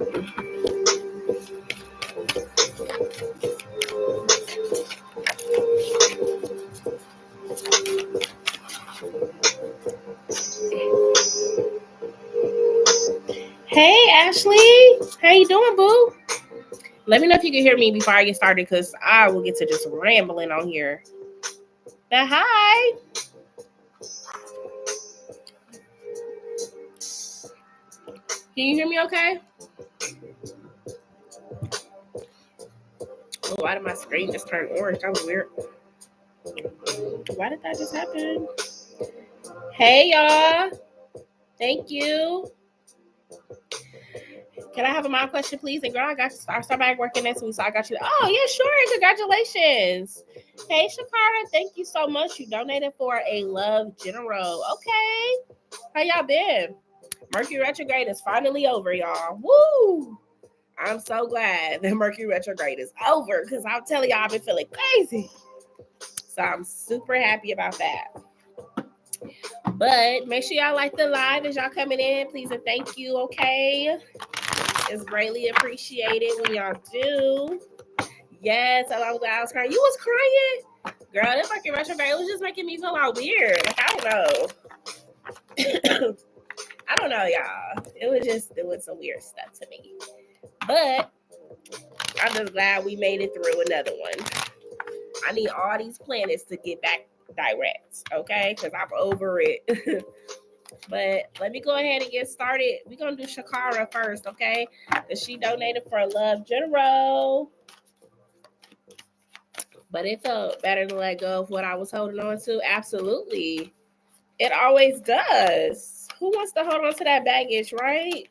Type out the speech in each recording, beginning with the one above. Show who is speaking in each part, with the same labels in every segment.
Speaker 1: Hey, Ashley. How you doing, boo? Let me know if you can hear me before I get started, because I will get to just rambling on here. Now, hi. Can you hear me okay? Oh, why did my screen just turn orange? That was weird. Why did that just happen? Hey, y'all. Thank you. Can I have a mom question, please? And girl, I got I start back working next week, so I got you. Oh, yeah, sure. Congratulations. Hey, Shakara. Thank you so much. You donated for a Love General. Okay. How y'all been? Mercury retrograde is finally over, y'all. Woo! I'm so glad that Mercury retrograde is over, because I'm telling y'all, I've been feeling crazy. So I'm super happy about that. But make sure y'all like the live as y'all coming in, please, and thank you, okay? It's greatly appreciated when y'all do. Yes, I'm glad I was crying. You was crying? Girl, that Mercury retrograde was just making me feel all weird. Like, I don't know. I don't know, y'all. It was doing some weird stuff to me. But I'm just glad we made it through another one. I need all these planets to get back direct, okay? Because I'm over it. But let me go ahead and get started. We're going to do Shakara first, okay? Because she donated for a Love General. But it felt better to let go of what I was holding on to. Absolutely. It always does. Who wants to hold on to that baggage, right?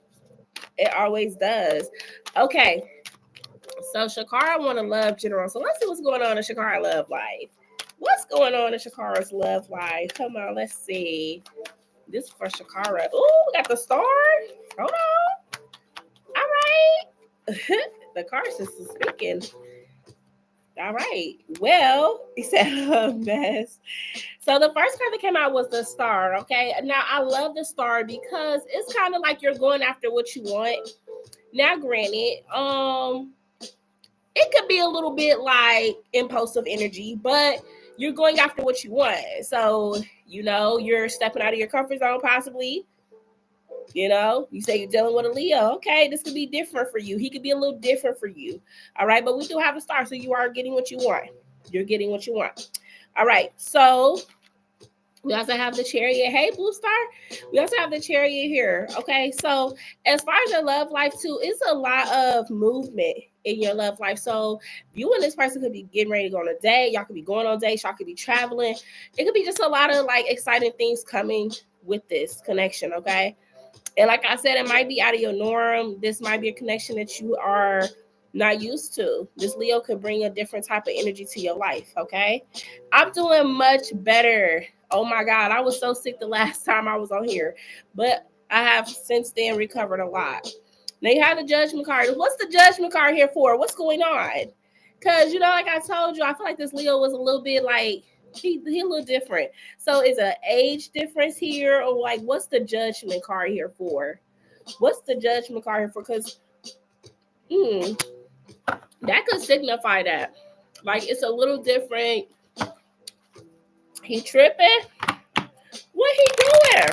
Speaker 1: It always does. Okay. So Shakara want a Love General. So let's see what's going on in Shakara love life. What's going on in Shakara's love life? Come on, let's see. This is for Shakara. Ooh, we got the star. Hold on. All right. The card system speaking. All right. Well, he said a mess. So the first card that came out was the star. Okay. Now I love the star because it's kind of like you're going after what you want. Now, granted, it could be a little bit like impulsive energy, but you're going after what you want. So, you're stepping out of your comfort zone, possibly. You say you're dealing with a Leo. Okay, this could be different for you. He could be a little different for you. All right, but we do have a star, so you are getting what you want. You're getting what you want. All right, so we also have the Chariot. Hey, Blue Star. We also have the Chariot here. Okay, so as far as your love life too, it's a lot of movement in your love life. So you and this person could be getting ready to go on a date. Y'all could be going on dates. Y'all could be traveling. It could be just a lot of like exciting things coming with this connection. Okay, and like I said, it might be out of your norm. This might be a connection that you are not used to. This Leo could bring a different type of energy to your life. Okay, I'm doing much better. Oh my God, I was so sick the last time I was on here, but I have since then recovered a lot. Now you have the Judgment card. What's the Judgment card here for? What's going on? Because, like I told you, I feel like this Leo was a little bit like, he a little different. So is an age difference here, or like, what's the Judgment card here for? What's the Judgment card here for? Because that could signify that. Like, it's a little different. He tripping? What he doing?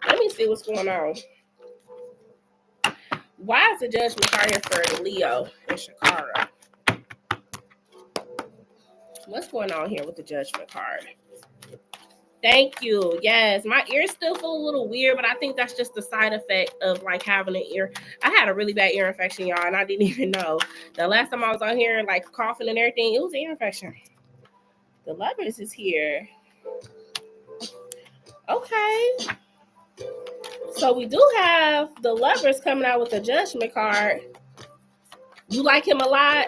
Speaker 1: Let me see what's going on. Why is the Judgment card here for Leo and Shakara? What's going on here with the Judgment card? Thank you. Yes, my ears still feel a little weird, but I think that's just the side effect of like having an ear. I had a really bad ear infection, y'all, and I didn't even know. The last time I was on here, like coughing and everything, it was an ear infection. The Lovers is here. Okay. So we do have the Lovers coming out with the Judgment card. You like him a lot?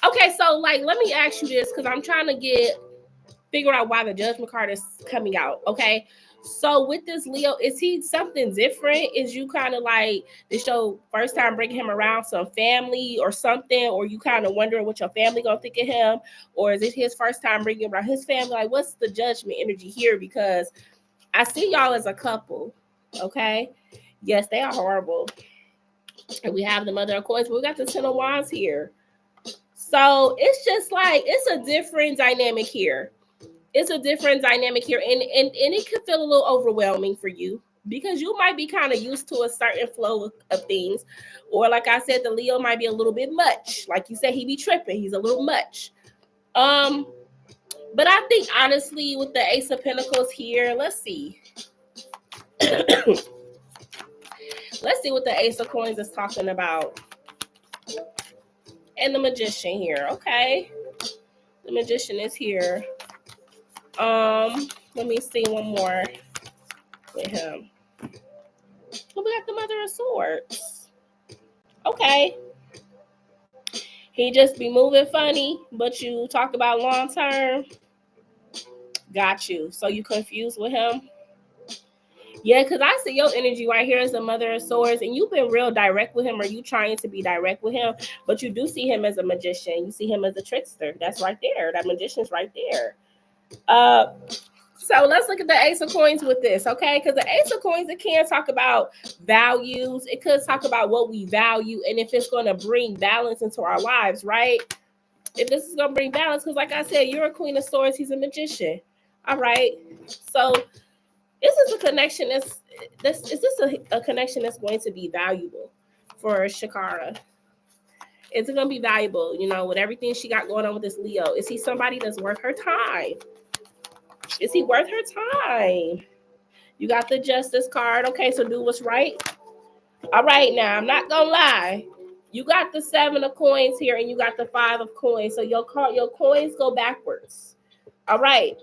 Speaker 1: Okay, so like, let me ask you this, because I'm trying to figure out why the Judgment card is coming out. Okay, so with this Leo, is he something different? Is you kind of like this your first time bringing him around some family or something, or you kind of wondering what your family gonna think of him, or is it his first time bringing around his family? Like, what's the Judgment energy here? Because I see y'all as a couple. Okay, yes, they are horrible. And we have the Mother of Coins, but we got the Ten of Wands here. So it's just like, it's a different dynamic here. It's a different dynamic here. And it could feel a little overwhelming for you because you might be kind of used to a certain flow of things. Or like I said, the Leo might be a little bit much. Like you said, he be tripping. He's a little much. But I think honestly with the Ace of Pentacles here, let's see. Let's see what the Ace of Coins is talking about. And the Magician here. Okay. The Magician is here. Let me see one more with him. Oh, we got the Mother of Swords. Okay. He just be moving funny, but you talk about long term. Got you. So you confused with him? Yeah, because I see your energy right here as the Mother of Swords, and you've been real direct with him, or you trying to be direct with him, but you do see him as a magician. You see him as a trickster. That's right there. That magician's right there. So let's look at the Ace of Coins with this, okay? Because the Ace of Coins, it can talk about values. It could talk about what we value and if it's going to bring balance into our lives, right? If this is going to bring balance, because like I said, you're a Queen of Swords. He's a magician. All right. So this is a connection is this a connection that's going to be valuable for Shakara? Is it going to be valuable, you know, with everything she got going on with this Leo? Is he somebody that's worth her time? Is he worth her time? You got the Justice card. Okay, so do what's right. All right, now, I'm not going to lie. You got the 7 of coins here, and you got the 5 of coins. So your coins go backwards. All right.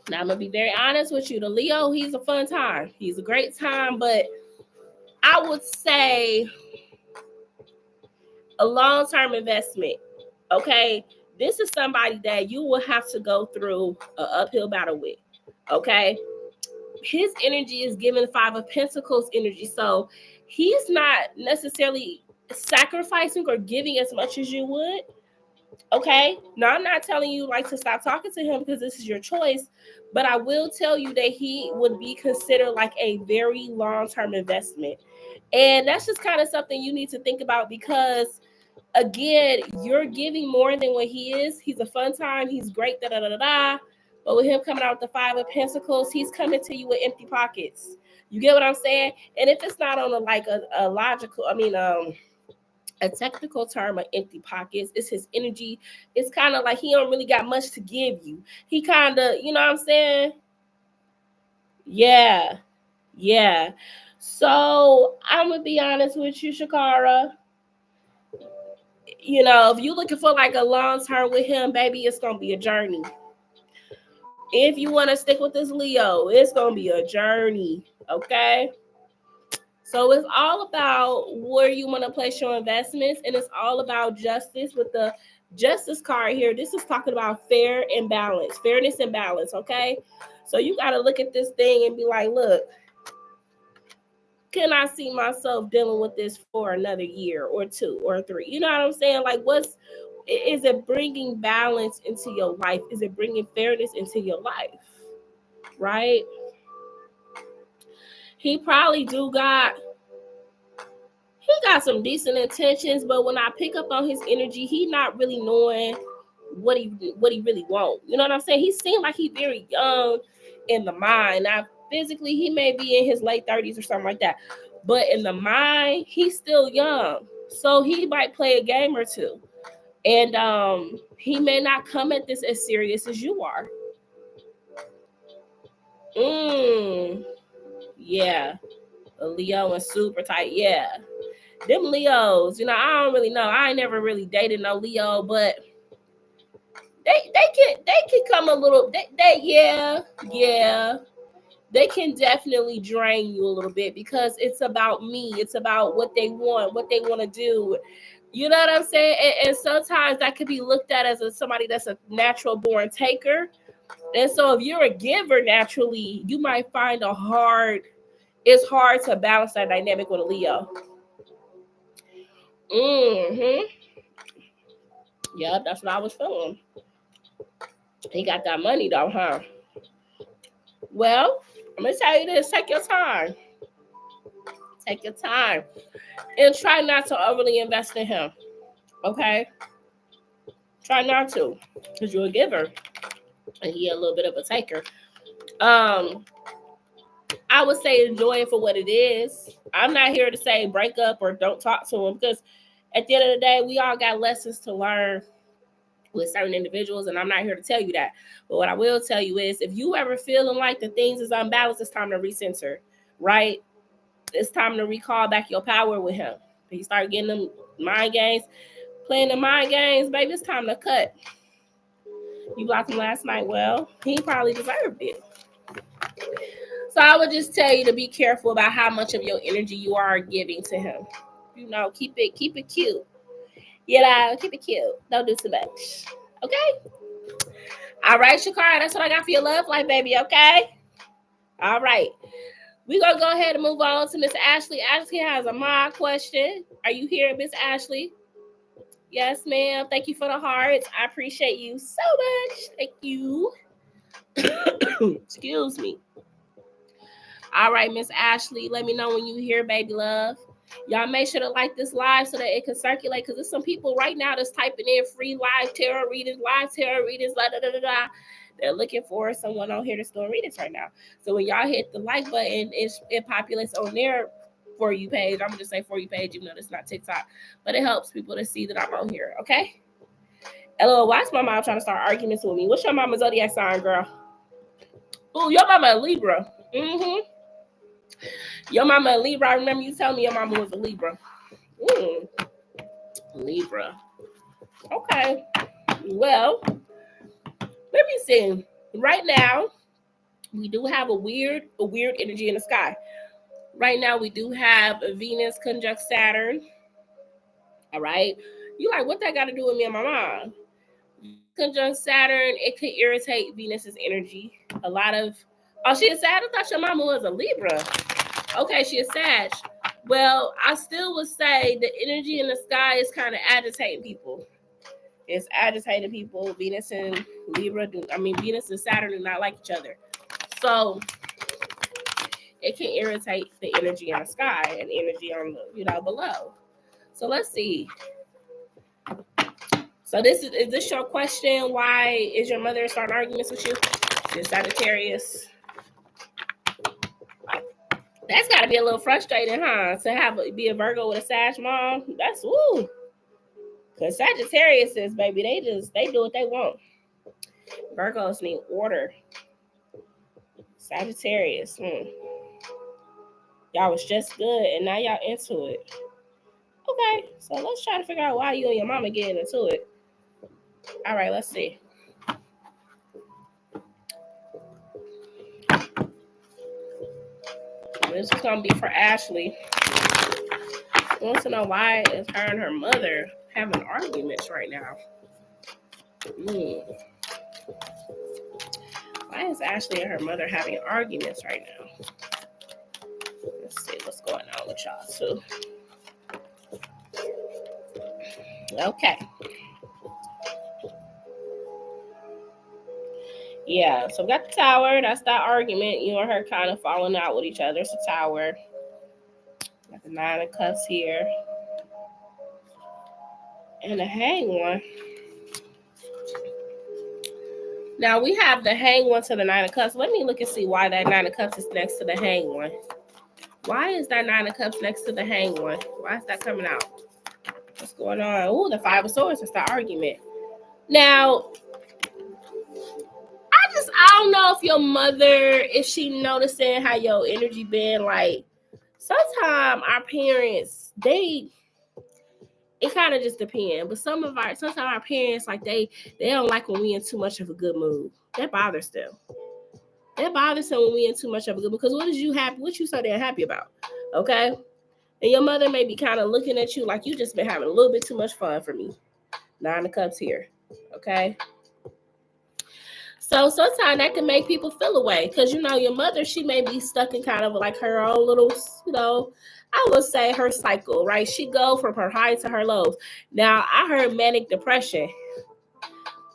Speaker 1: Now, I'm going to be very honest with you. The Leo, he's a fun time. He's a great time, but I would say a long-term investment, okay? This is somebody that you will have to go through an uphill battle with, okay? His energy is giving 5 of Pentacles energy, so he's not necessarily sacrificing or giving as much as you would, okay? Now, I'm not telling you like to stop talking to him because this is your choice, but I will tell you that he would be considered like a very long-term investment. And that's just kind of something you need to think about because, again, you're giving more than what he is. He's a fun time. He's great, da-da-da-da-da. But with him coming out with the 5 of Pentacles, he's coming to you with empty pockets. You get what I'm saying? And if it's not on a logical, a technical term of empty pockets, it's his energy. It's kind of like he don't really got much to give you. He kind of, you know what I'm saying? Yeah. So I'm going to be honest with you, Shakara. You know, if you're looking for like a long term with him, baby, it's going to be a journey. If you want to stick with this Leo, it's going to be a journey, okay? So it's all about where you want to place your investments, and it's all about justice with the Justice card here. This is talking about fairness and balance, okay? So you got to look at this thing and be like, look, can I see myself dealing with this for another year or 2 or 3? You know what I'm saying? Like, is it bringing balance into your life? Is it bringing fairness into your life? Right? He probably got some decent intentions, but when I pick up on his energy, he not really knowing what he really wants. You know what I'm saying? He seemed like he's very young in the mind. Now, physically, he may be in his late 30s or something like that. But in the mind, he's still young. So he might play a game or 2. And he may not come at this as serious as you are. Yeah. A Leo and super tight. Yeah. Them Leos, you know, I don't really know. I ain't never really dated no Leo, but they can come a little, they can definitely drain you a little bit because it's about me. It's about what they want to do. You know what I'm saying? And sometimes that could be looked at as somebody that's a natural born taker. And so if you're a giver naturally, you might find it's hard to balance that dynamic with a Leo. Yeah, that's what I was feeling. He got that money though, huh? Well, I'm gonna tell you this: take your time. Take your time. And try not to overly invest in him. Okay? Try not to. Because you're a giver. And he a little bit of a taker. I would say enjoy it for what it is. I'm not here to say break up or don't talk to him, because at the end of the day, we all got lessons to learn with certain individuals, and I'm not here to tell you that. But what I will tell you is, if you ever feeling like the things is unbalanced, it's time to recenter, right? It's time to recall back your power with him. If you start getting them mind games, playing the mind games, baby, it's time to cut. You blocked him last night. Well, he probably deserved it. So I would just tell you to be careful about how much of your energy you are giving to him. You know, keep it cute. You know, keep it cute. Don't do too much. Okay? All right, Shakara, that's what I got for your love life, baby, okay? All right. We're going to go ahead and move on to Miss Ashley. Ashley has a mod question. Are you here, Miss Ashley? Yes, ma'am. Thank you for the hearts. I appreciate you so much. Thank you. Excuse me. All right, Miss Ashley, let me know when you hear, baby love. Y'all make sure to like this live so that it can circulate, because there's some people right now that's typing in free live tarot readings, blah, da, da, da, da. They're looking for someone on here that's doing readings right now. So when y'all hit the like button, it populates on their For You page. I'm going to just say For You page, even though it's not TikTok. But it helps people to see that I'm on here, okay? LOL, why's my mom trying to start arguments with me? What's your mama's zodiac sign, girl? Oh, your mama a Libra. Mm-hmm. Your mama a Libra. I remember you telling me your mama was a Libra. Libra. Okay. Well, let me see. Right now, we do have a weird energy in the sky. Right now, we do have a Venus conjunct Saturn. All right. You like, what that got to do with me and my mom? Conjunct Saturn, it could irritate Venus's energy. A lot of, oh, she is Sag? I thought your mama was a Libra. Okay, she is Sag. Well, I still would say the energy in the sky is kind of agitating people. It's agitating people. Venus and Venus and Saturn do not like each other. So it can irritate the energy in the sky and energy on the, below. So let's see. So is this your question? Why is your mother starting arguments with you? It's Sagittarius. That's got to be a little frustrating, huh? To be a Virgo with a Sag mom. That's woo. Because Sagittarius is, baby, they do what they want. Virgos need order. Sagittarius. Y'all was just good, and now y'all into it. Okay, so let's try to figure out why you and your mama getting into it. All right, let's see. This is going to be for Ashley. I want to know why is her and her mother having arguments right now. Why is Ashley and her mother having arguments right now? Let's see what's going on with y'all too. Okay. Yeah, so we got the Tower. That's that argument. You and her kind of falling out with each other. It's a Tower. Got the Nine of Cups here. And the Hanged One. Now, we have the Hanged One to the Nine of Cups. Let me look and see why that Nine of Cups is next to the Hanged One. Why is that Nine of Cups next to the Hanged One? Why is that coming out? What's going on? Ooh, the Five of Swords. That's the argument. Now, I don't know if your mother, is she noticing how your energy been? Like, sometimes our parents, it kind of just depends. But sometimes our parents, like, they don't like when we in too much of a good mood. That bothers them. That bothers them when we in too much of a good mood. Because what you so damn happy about? Okay? And your mother may be kind of looking at you like you just been having a little bit too much fun for me. Nine of Cups here. Okay? So sometimes that can make people feel away because, your mother, she may be stuck in kind of like her own little, I would say her cycle, right? She go from her highs to her lows. Now, I heard manic depression.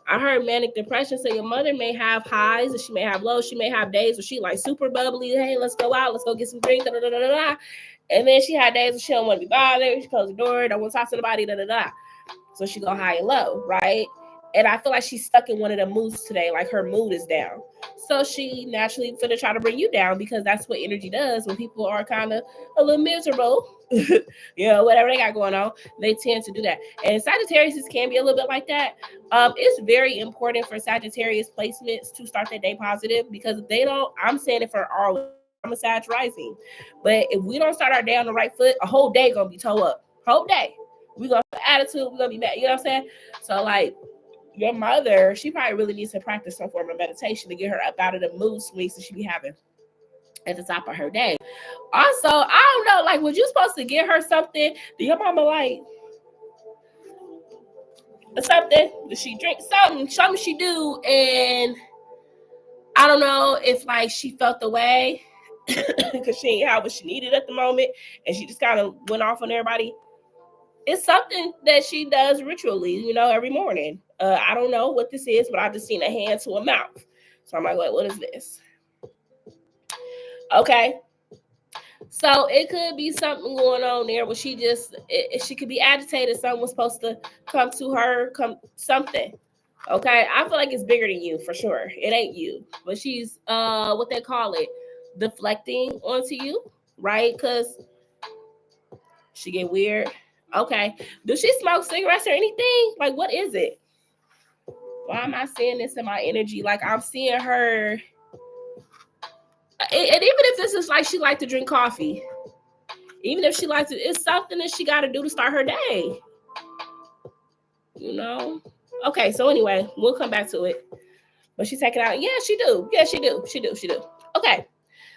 Speaker 1: So your mother may have highs and she may have lows. She may have days where she like super bubbly. Hey, let's go out. Let's go get some drinks. Da, da, da, da, da. And then she had days where she don't want to be bothered. She closed the door, don't want to talk to nobody, So she go high and low, right? And I feel like she's stuck in one of the moods today. Like her mood is down. So she naturally finna try to bring you down because that's what energy does when people are kind of a little miserable. Whatever they got going on, they tend to do that. And Sagittarius can be a little bit like that. It's very important for Sagittarius placements to start their day positive because if they don't, I'm saying it for all. I'm a Sag rising, but if we don't start our day on the right foot, a whole day gonna be toe up. Whole day, we gonna have attitude. We gonna be mad. You know what I'm saying? So like your mother, she probably really needs to practice some form of meditation to get her up out of the mood swings that she be having at the top of her day. Also, I don't know, like, was you supposed to get her something? Do your mama like something? Does she drink something she do? And I don't know if like she felt the way because she ain't have what she needed at the moment and she just kind of went off on everybody. It's something that she does ritually, every morning. I don't know what this is, but I just seen a hand to a mouth. So I'm like, wait, what is this? Okay. So it could be something going on there where she could be agitated. Something was supposed to come to her, something. Okay. I feel like it's bigger than you for sure. It ain't you, but she's, what they call it, deflecting onto you, right? Because she get weird. Okay. Does she smoke cigarettes or anything? Like, what is it? Why am I seeing this in my energy? Like, I'm seeing her. And even if this is like she liked to drink coffee, even if she likes to, it's something that she got to do to start her day. Okay, so anyway, we'll come back to it. But she's taking out. Yeah, she do. Yeah, she do. Okay,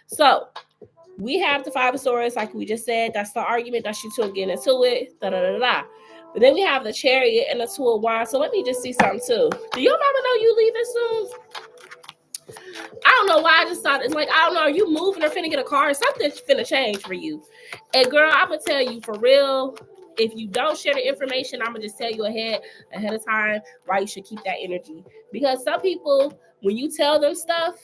Speaker 1: so we have the Five of Swords, like we just said. That's the argument. That's you two getting into it. Da da da da. But then we have the Chariot and the Two of Wands. So let me just see something too. Do your mama know you leaving soon? I don't know why I just thought it's like, I don't know, are you moving or finna get a car? Something's finna change for you. And girl, I'm gonna tell you for real, if you don't share the information, I'm gonna just tell you ahead of time why you should keep that energy. Because some people, when you tell them stuff,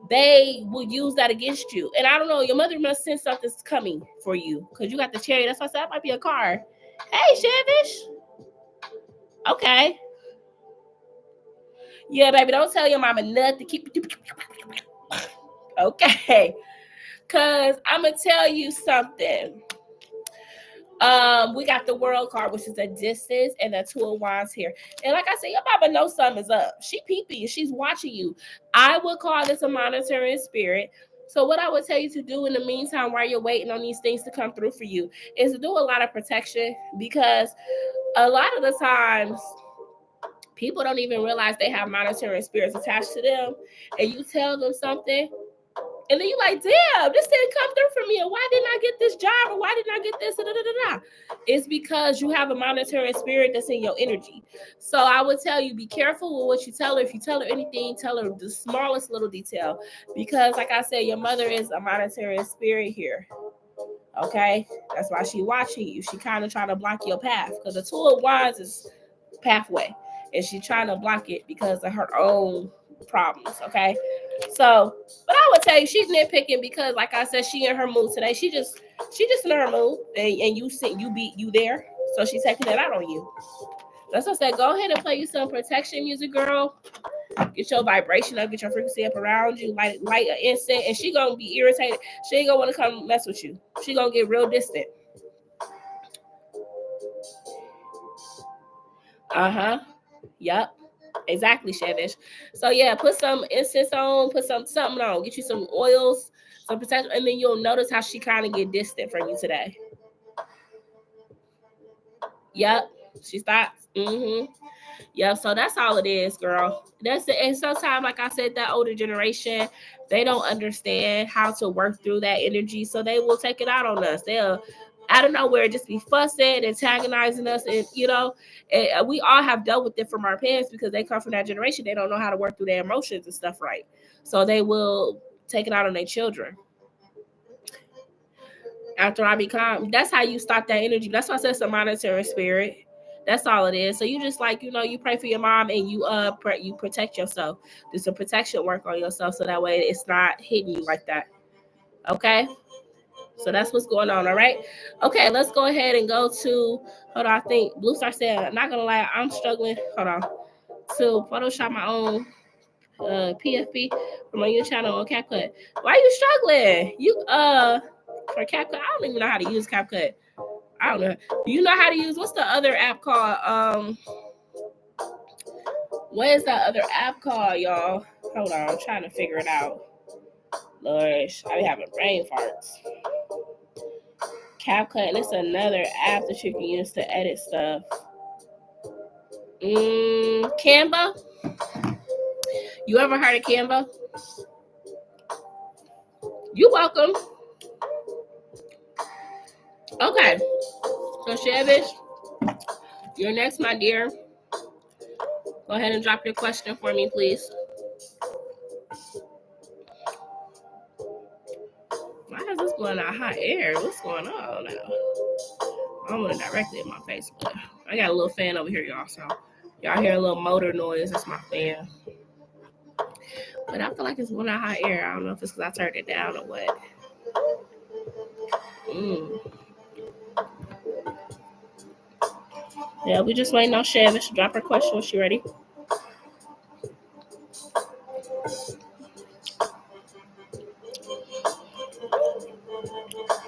Speaker 1: they will use that against you. And I don't know, your mother must sense something's coming for you. Because you got the Chariot. That's why I said that might be a car. Hey, Shavish. Okay. Yeah, baby, don't tell your mama nothing. Okay. Because I'm going to tell you something. We got the World card, which is a distance, and the Two of Wands here. And like I said, your mama knows something's up. She peeping you. She's watching you. I would call this a monitoring spirit. So what I would tell you to do in the meantime while you're waiting on these things to come through for you is to do a lot of protection, because a lot of the times people don't even realize they have monitoring spirits attached to them, and you tell them something, and then you're like, damn, this didn't come through for me, or why didn't I get this job, or why didn't I get this, It's because you have a monitoring spirit that's in your energy. So I would tell you, be careful with what you tell her. If you tell her anything, tell her the smallest little detail, because like I said, your mother is a monitoring spirit here. Okay, that's why she's watching you. She kind of trying to block your path, because the Two of Wands is pathway, and she's trying to block it because of her own problems. Okay, so, but I would tell you she's nitpicking because, like I said, she in her mood today. She just in her mood, and you there, so she's taking it out on you. That's what I said. Go ahead and play you some protection music, girl. Get your vibration up, get your frequency up around you, light an incense, and she gonna be irritated. She ain't gonna want to come mess with you. She gonna get real distant. Yep. Exactly, Shavish. So yeah, put some incense on, put something on, get you some oils, some protection, and then you'll notice how she kind of get distant from you today. Yep, she stops. Yep. So that's all it is, girl. That's it. And sometimes, like I said, that older generation, they don't understand how to work through that energy, so they will take it out on us. They'll out of nowhere just be fussing, antagonizing us, and we all have dealt with it from our parents because they come from that generation. They don't know how to work through their emotions and stuff right, so they will take it out on their children. After I become, that's how you stop that energy. That's why I said it's a monitoring spirit. That's all it is. So you just you pray for your mom, and you protect yourself. Do some protection work on yourself so that way it's not hitting you like that. Okay. So that's what's going on, all right? Okay, let's go ahead and go to, hold on, I think Blue Star said, I'm not going to lie, I'm struggling, hold on, to Photoshop my own PFP for my YouTube channel on CapCut. Why are you struggling? For CapCut, I don't even know how to use CapCut. I don't know. Do you know how to use, what's the other app called? What is that other app called, y'all? Hold on, I'm trying to figure it out. Lord, I be having brain farts. CapCut, and it's another app that you can use to edit stuff. Canva? You ever heard of Canva? You're welcome. Okay. So, Shavish, you're next, my dear. Go ahead and drop your question for me, please. Why is this going out hot air? What's going on now? I'm going to directly in my face, but I got a little fan over here, y'all. So, y'all hear a little motor noise. That's my fan. But I feel like it's going out hot air. I don't know if it's because I turned it down or what. Yeah, we just waiting on Shavish to drop her question when she ready.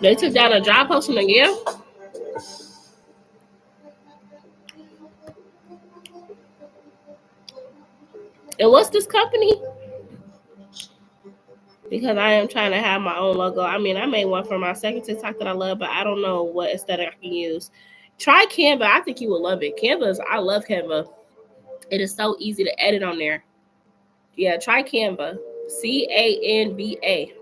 Speaker 1: They took down a job posting again. And what's this company? Because I am trying to have my own logo. I mean, I made one for my second TikTok that I love, but I don't know what aesthetic I can use. Try Canva. I think you will love it. I love Canva. It is so easy to edit on there. Yeah, try Canva. Canva.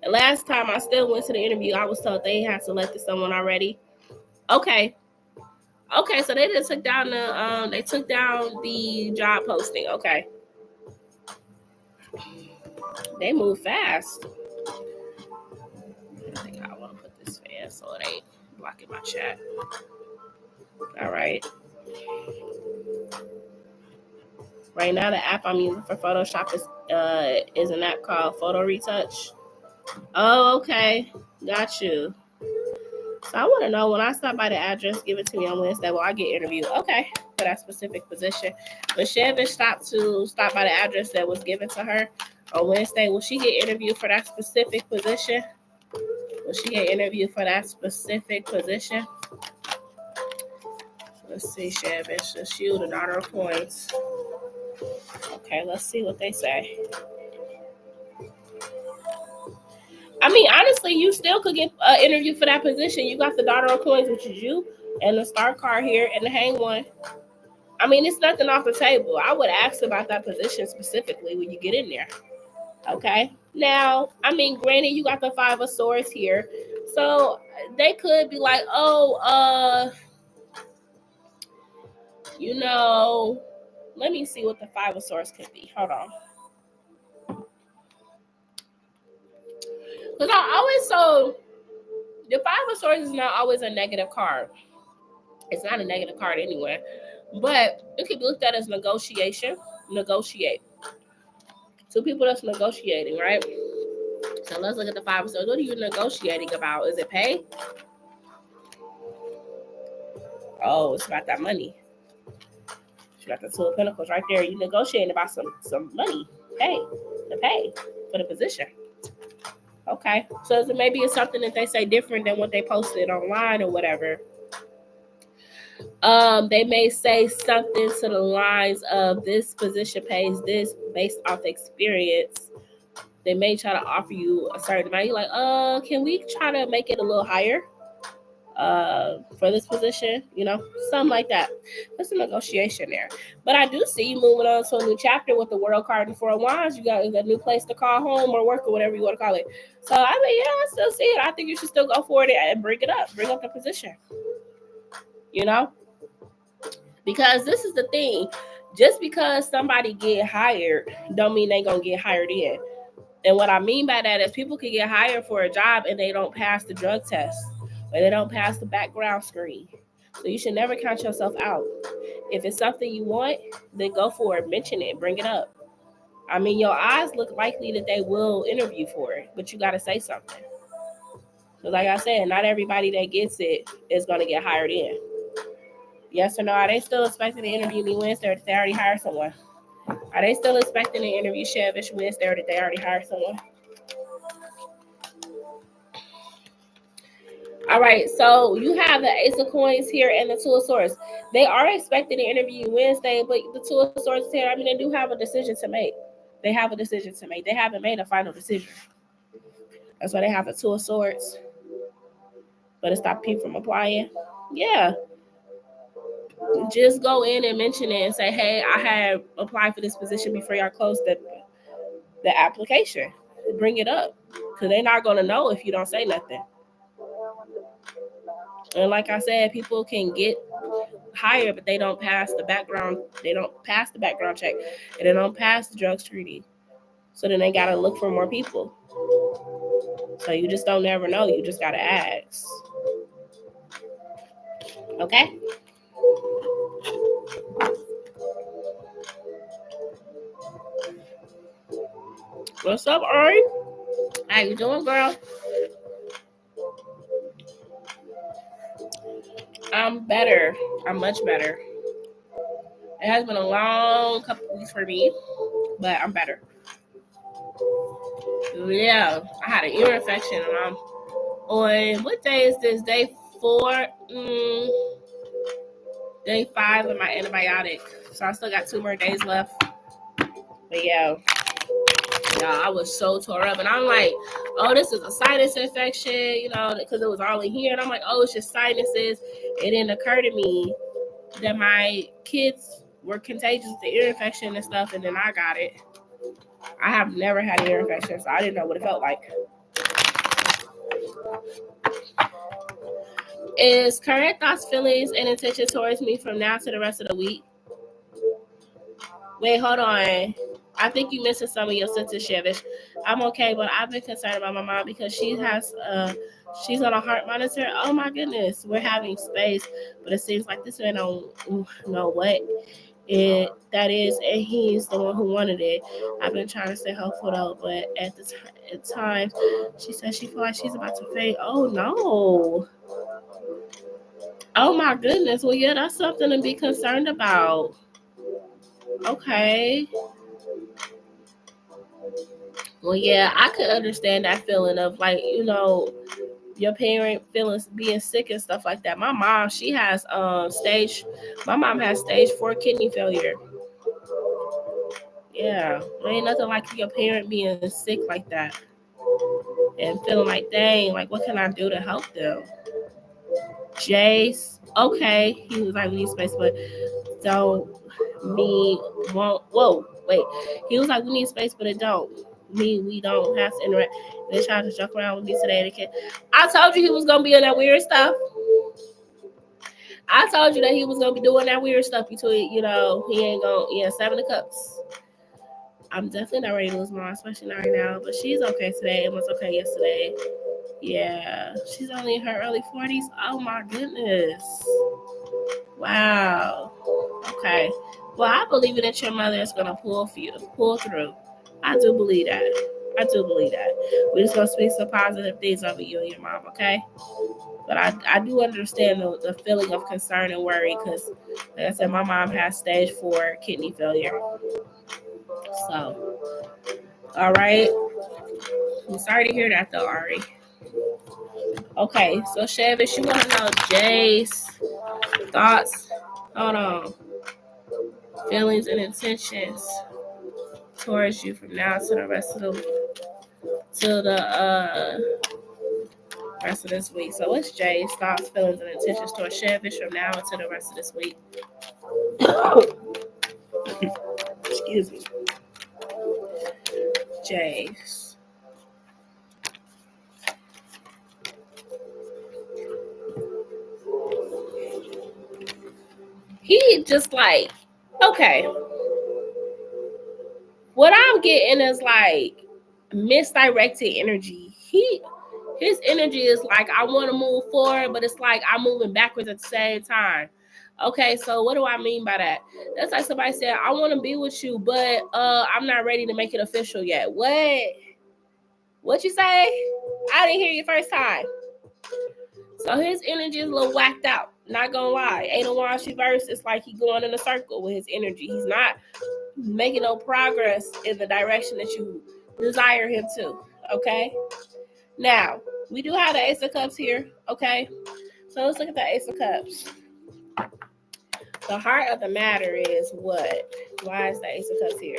Speaker 1: And last time I still went to the interview, I was told they had selected someone already. Okay, so they just took down the job posting. Okay. They move fast. I think I want to put this fan so it ain't blocking my chat. All right. Right now, the app I'm using for Photoshop is an app called Photo Retouch. Oh, okay. Got you. So I want to know, when I stop by the address, give it to me on Wednesday. Will I get interviewed? Okay, for that specific position. When Shavish stop by the address that was given to her on Wednesday, will she get interviewed for that specific position? Will she get interviewed for that specific position? Let's see, Shavish. It's you, the daughter of coins. Okay, let's see what they say. I mean, honestly, you still could get an interview for that position. You got the daughter of coins, which is you, and the star card here, and the hang one. I mean, it's nothing off the table. I would ask about that position specifically when you get in there. Okay. Now, I mean, granted, you got the Five of Swords here, so they could be like, oh, let me see what the Five of Swords could be. Hold on. Because the Five of Swords is not always a negative card. It's not a negative card anyway, but it could be looked at as negotiate. Two people that's negotiating, right? So let's look at the Five of Swords. What are you negotiating about? Is it pay? Oh, it's about that money. You got the Two of Pentacles right there. You negotiating about some money, the pay for the position. Okay, so maybe it's something that they say different than what they posted online or whatever. They may say something to the lines of, this position pays this based off experience. They may try to offer you a certain amount. You're like, can we try to make it a little higher for this position? Something like that. There's some negotiation there. But I do see you moving on to a new chapter with the World card and Four of Wands. You got a new place to call home or work or whatever you want to call it. So, I mean, yeah, I still see it. I think you should still go for it and bring it up. Bring up the position. Because this is the thing. Just because somebody get hired don't mean they gonna get hired in. And what I mean by that is people can get hired for a job and they don't pass the drug test or they don't pass the background screen. So you should never count yourself out. If it's something you want, then go for it. Mention it. Bring it up. I mean, your odds look likely that they will interview for it, but you got to say something. So like I said, not everybody that gets it is going to get hired in. Yes or no? Are they still expecting to interview me Wednesday, or did they already hire someone? Are they still expecting to interview Chevish Wednesday, or did they already hire someone? All right, so you have the Ace of Coins here and the Two of Swords. They are expecting to interview Wednesday, but the Two of Swords here, I mean, they do have a decision to make. They have a decision to make. They haven't made a final decision. That's why they have the Two of Swords. But it stopped people from applying. Yeah. Just go in and mention it and say, hey, I had applied for this position before y'all closed the application. Bring it up. Because they're not going to know if you don't say nothing. And like I said, people can get hired, but they don't pass the background. They don't pass the background check, and they don't pass the drug screening. So then they got to look for more people. So you just don't never know. You just got to ask. Okay? What's up, Ari? How you doing, girl? I'm better. I'm much better. It has been a long couple weeks for me, but I'm better. Yeah, I had an ear infection, and I'm on, what day is this? Day 4? Day 5 of my antibiotic. So I still got 2 more days left. But yeah, I was so tore up. And I'm like, oh, this is a sinus infection, you know, because it was all in here. And I'm like, oh, it's just sinuses. It didn't occur to me that my kids were contagious with the ear infection and stuff, and then I got it. I have never had an ear infection, so I didn't know what it felt like. Is current thoughts, feelings, and intentions towards me from now to the rest of the week? Wait, hold on. I think you missing some of your sentence, Chevish. I'm okay, but I've been concerned about my mom because she's on a heart monitor. Oh my goodness, we're having space, but it seems like this man don't know what that is, and he's the one who wanted it. I've been trying to stay hopeful though, but at times she says she feels like she's about to faint. Oh no. Oh my goodness. Well, yeah, that's something to be concerned about. Okay. Well, yeah, I could understand that feeling of, like, you know, your parent feelings being sick and stuff like that. My mom, she has stage 4 kidney failure. Yeah, there ain't nothing like your parent being sick like that and feeling like, dang, like, what can I do to help them? Jace, okay, he was like, we need space, but don't me won't. Whoa, wait, he was like, we need space, but it don't. We don't have to interact. They tried to joke around with me today. I told you he was gonna be in that weird stuff. I told you that he was gonna be doing that weird stuff between, you know, he ain't gonna, 7 of Cups. I'm definitely not ready to lose my mom, especially not right now, but she's okay today and was okay yesterday. Yeah, she's only in her early 40s. Oh my goodness. Wow. Okay. Well, I believe that your mother is gonna pull through. I do believe that. We're just gonna speak some positive things over you and your mom, okay? But I do understand the feeling of concern and worry because, like I said, my mom has stage 4 kidney failure. So, all right. I'm sorry to hear that, though, Ari. Okay, so Chevish, you want to know Jay's thoughts? Hold on. Feelings and intentions towards you from now to the rest of rest of this week. So what's Jay's thoughts, feelings, and intentions towards Chevish from now until the rest of this week? Excuse me. Jay's. He just like, okay. What I'm getting is like misdirected energy. His energy is like, I want to move forward, but it's like I'm moving backwards at the same time. Okay, so what do I mean by that? That's like somebody said, I want to be with you, but I'm not ready to make it official yet. What you say? I didn't hear you first time. So his energy is a little whacked out. Not gonna lie. Eight of Wands reverse, it's like he's going in a circle with his energy. He's not making no progress in the direction that you desire him to. Okay? Now, we do have the Ace of Cups here. Okay? So let's look at the Ace of Cups. The heart of the matter is what? Why is the Ace of Cups here?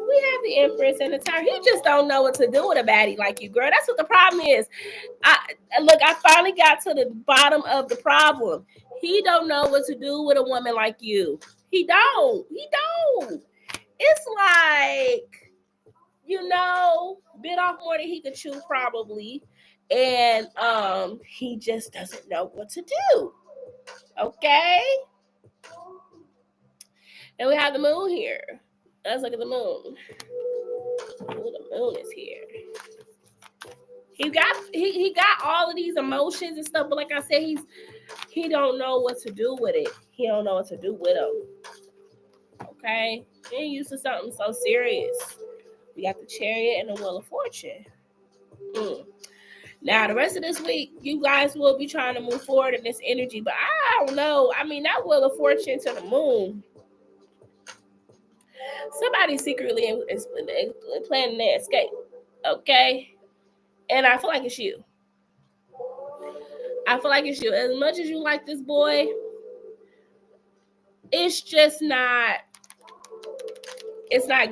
Speaker 1: We have the Empress and the Tower. He just don't know what to do with a baddie like you, girl. That's what the problem is. I finally got to the bottom of the problem. He don't know what to do with a woman like you. He don't. It's like, bit off more than he could chew probably. And he just doesn't know what to do. Okay? And we have the moon here. Let's look at the moon. Ooh, the moon is here. He got all of these emotions and stuff, but like I said, he don't know what to do with it. He don't know what to do with them. Okay? He ain't used to something so serious. We got the Chariot and the Wheel of Fortune. Now, the rest of this week, you guys will be trying to move forward in this energy, but I don't know. I mean, that Wheel of Fortune to the moon. Somebody secretly is planning their escape. Okay? And I feel like it's you. As much as you like this boy, it's not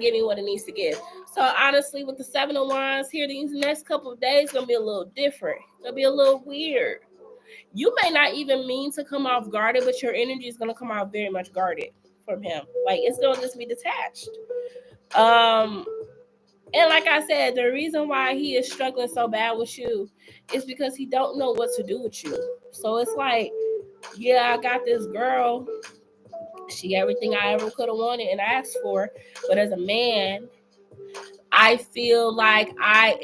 Speaker 1: giving what it needs to give. So honestly, with the Seven of Wands here, these next couple of days gonna be a little different. It'll be a little weird. You may not even mean to come off guarded, but your energy is gonna come out very much guarded from him. Like, it's gonna just be detached. And like I said, the reason why he is struggling so bad with you is because he don't know what to do with you. So it's like, yeah, I got this girl. She everything I ever could have wanted and asked for. But as a man, I feel like I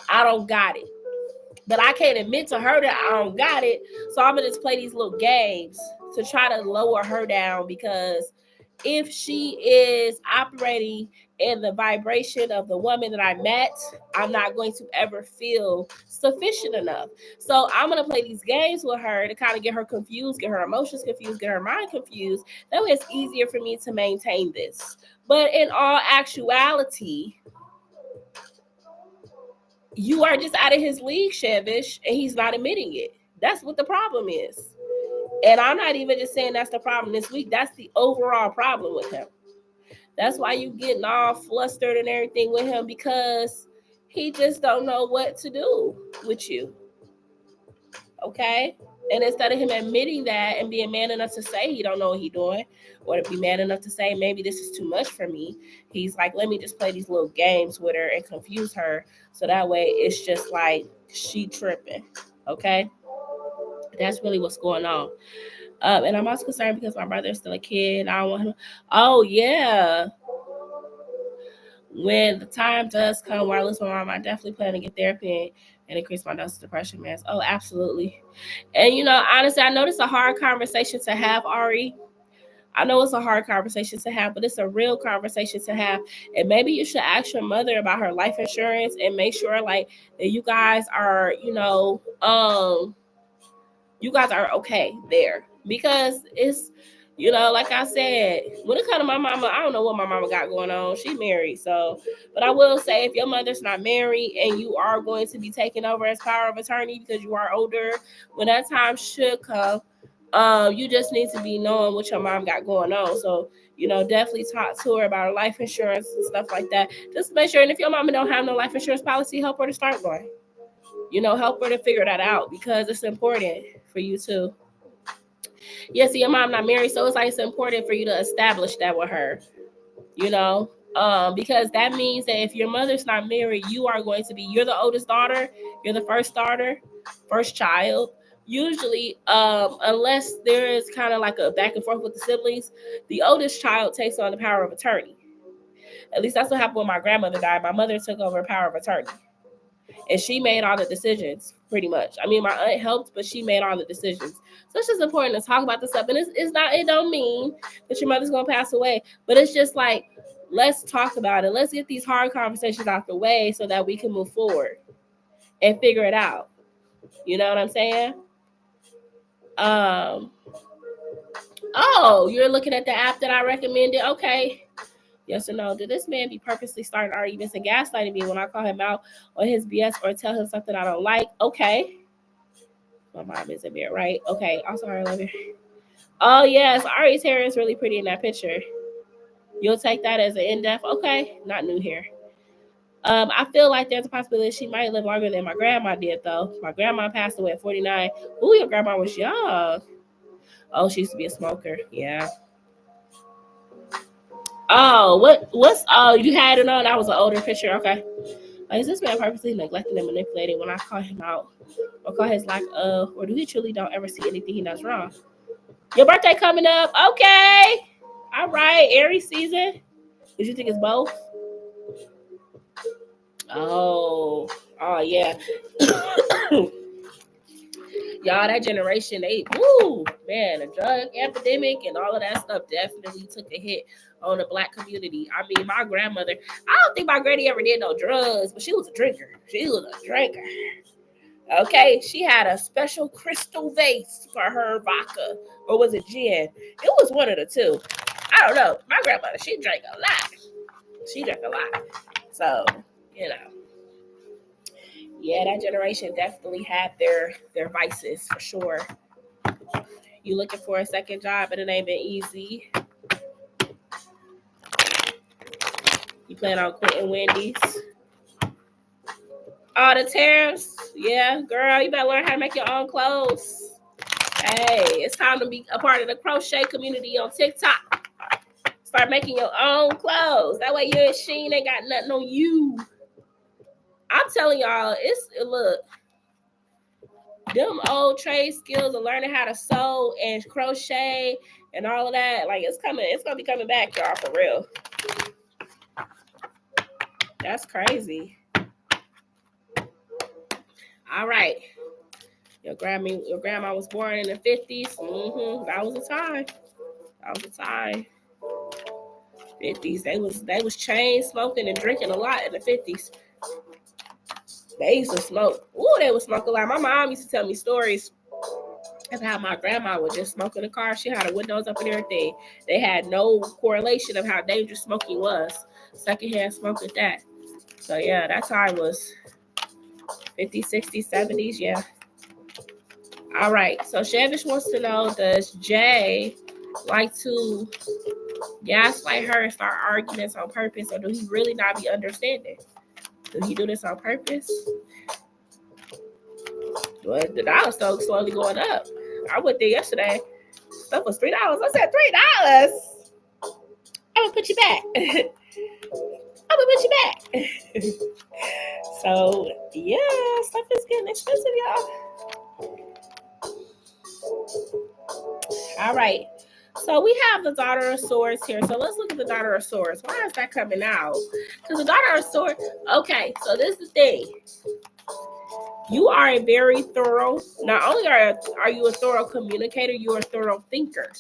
Speaker 1: don't got it. But I can't admit to her that I don't got it. So I'm going to just play these little games to try to lower her down, because if she is operating in the vibration of the woman that I met, I'm not going to ever feel sufficient enough. So I'm going to play these games with her to kind of get her confused, get her emotions confused, get her mind confused. That way it's easier for me to maintain this. But in all actuality, you are just out of his league, Shevish, and he's not admitting it. That's what the problem is. And I'm not even just saying that's the problem this week. That's the overall problem with him. That's why you getting all flustered and everything with him, because he just don't know what to do with you. Okay? And instead of him admitting that and being man enough to say he don't know what he's doing, or to be man enough to say maybe this is too much for me, he's like, let me just play these little games with her and confuse her, so that way it's just like she tripping. Okay? That's really what's going on. And I'm also concerned because my brother is still a kid. I don't want him. Oh, yeah. When the time does come where I lose my mom, I definitely plan to get therapy and increase my dose of depression meds. Oh, absolutely. And, honestly, I know it's a hard conversation to have, Ari. I know it's a hard conversation to have, but it's a real conversation to have. And maybe you should ask your mother about her life insurance and make sure, like, that you guys are, you guys are okay there. Because it's, like I said, when it comes to my mama, I don't know what my mama got going on. She married, so. But I will say, if your mother's not married and you are going to be taking over as power of attorney because you are older, when that time should come, you just need to be knowing what your mom got going on. So, definitely talk to her about her life insurance and stuff like that. Just make sure, and if your mama don't have no life insurance policy, help her to start one. Help her to figure that out, because it's important for you too. Yes, your mom not married, so it's like it's important for you to establish that with her, because that means that if your mother's not married, you're the oldest daughter, you're the first daughter, first child. Usually, unless there is kind of like a back and forth with the siblings, the oldest child takes on the power of attorney. At least that's what happened when my grandmother died. My mother took over power of attorney. And she made all the decisions, pretty much. I mean, my aunt helped, but she made all the decisions. So it's just important to talk about this stuff. And it's not, it don't mean that your mother's going to pass away, but it's just like, let's talk about it. Let's get these hard conversations out the way so that we can move forward and figure it out. You know what I'm saying? Oh, you're looking at the app that I recommended. Okay. Yes or no? Did this man be purposely starting arguments and gaslighting me when I call him out on his BS or tell him something I don't like? Okay. My mom isn't there, right? Okay. I'm sorry, love you. Oh, yes. Ari's hair is really pretty in that picture. You'll take that as an in-depth? Okay. Not new hair. I feel like there's a possibility she might live longer than my grandma did, though. My grandma passed away at 49. Ooh, your grandma was young. Oh, she used to be a smoker. Yeah. Oh, what's you had it on? That was an older picture. Okay. Is this man purposely neglecting and manipulating when I call him out or call his lack of, or do he truly don't ever see anything he does wrong? Your birthday coming up. Okay. All right. Aries season. Did you think it's both? Oh yeah. Y'all, that generation, man, the drug epidemic and all of that stuff definitely took a hit on the Black community. I mean, my grandmother, I don't think my granny ever did no drugs, but she was a drinker. Okay, she had a special crystal vase for her vodka, or was it gin? It was one of the two. I don't know. My grandmother, she drank a lot. So, you know. Yeah, that generation definitely had their vices for sure. You looking for a second job and it ain't been easy. You plan on quitting Wendy's? All the tariffs? Yeah, girl, you better learn how to make your own clothes. Hey, it's time to be a part of the crochet community on TikTok. Start making your own clothes. That way you and Shein ain't got nothing on you. I'm telling y'all, look, them old trade skills of learning how to sew and crochet and all of that, like it's gonna be coming back, y'all, for real. That's crazy. All right. Your grandma was born in the 50s. That was a time. 50s. They was chain smoking and drinking a lot in the 50s. They used to smoke. Ooh, they would smoke a lot. My mom used to tell me stories of how my grandma would just smoke in the car. She had her windows up and everything. They had no correlation of how dangerous smoking was. Secondhand smoke at that. So yeah, that time was 50s, 60s, 70s. Yeah. All right. So Shavish wants to know, does Jay like to gaslight her and start arguments on purpose, or do he really not be understanding? Do he do this on purpose? Well, the dollar's so slowly going up. I went there yesterday. Stuff was $3. I said $3. I'm gonna put you back. So yeah, stuff is getting expensive, y'all. All right. So we have the Daughter of Swords here. So let's look at the Daughter of Swords. Why is that coming out? Because the Daughter of Swords. Okay, so this is the thing. You are a very thorough, not only are you a thorough communicator, you're a thorough thinker,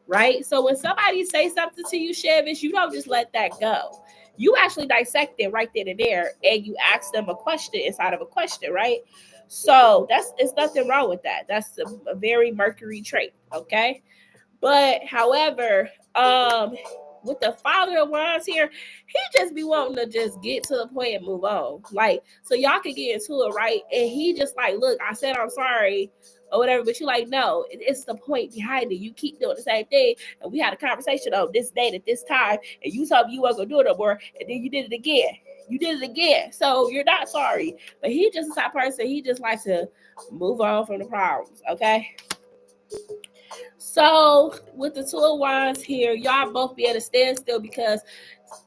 Speaker 1: right? So when somebody says something to you, Shavish, you don't just let that go. You actually dissect it right then and there, and you ask them a question inside of a question, right? So it's nothing wrong with that. That's a very Mercury trait, okay? But however, with the Father of Wands here, he just be wanting to just get to the point and move on. Like, so y'all can get into it, right? And he just like, look, I said I'm sorry or whatever, but you like, no, it's the point behind it. You keep doing the same thing. And we had a conversation on this date at this time, and you told me you weren't gonna do it no more, and then you did it again. So you're not sorry. But he just a type person, he just likes to move on from the problems, okay? So with the Two of Wands here, y'all both be at a standstill because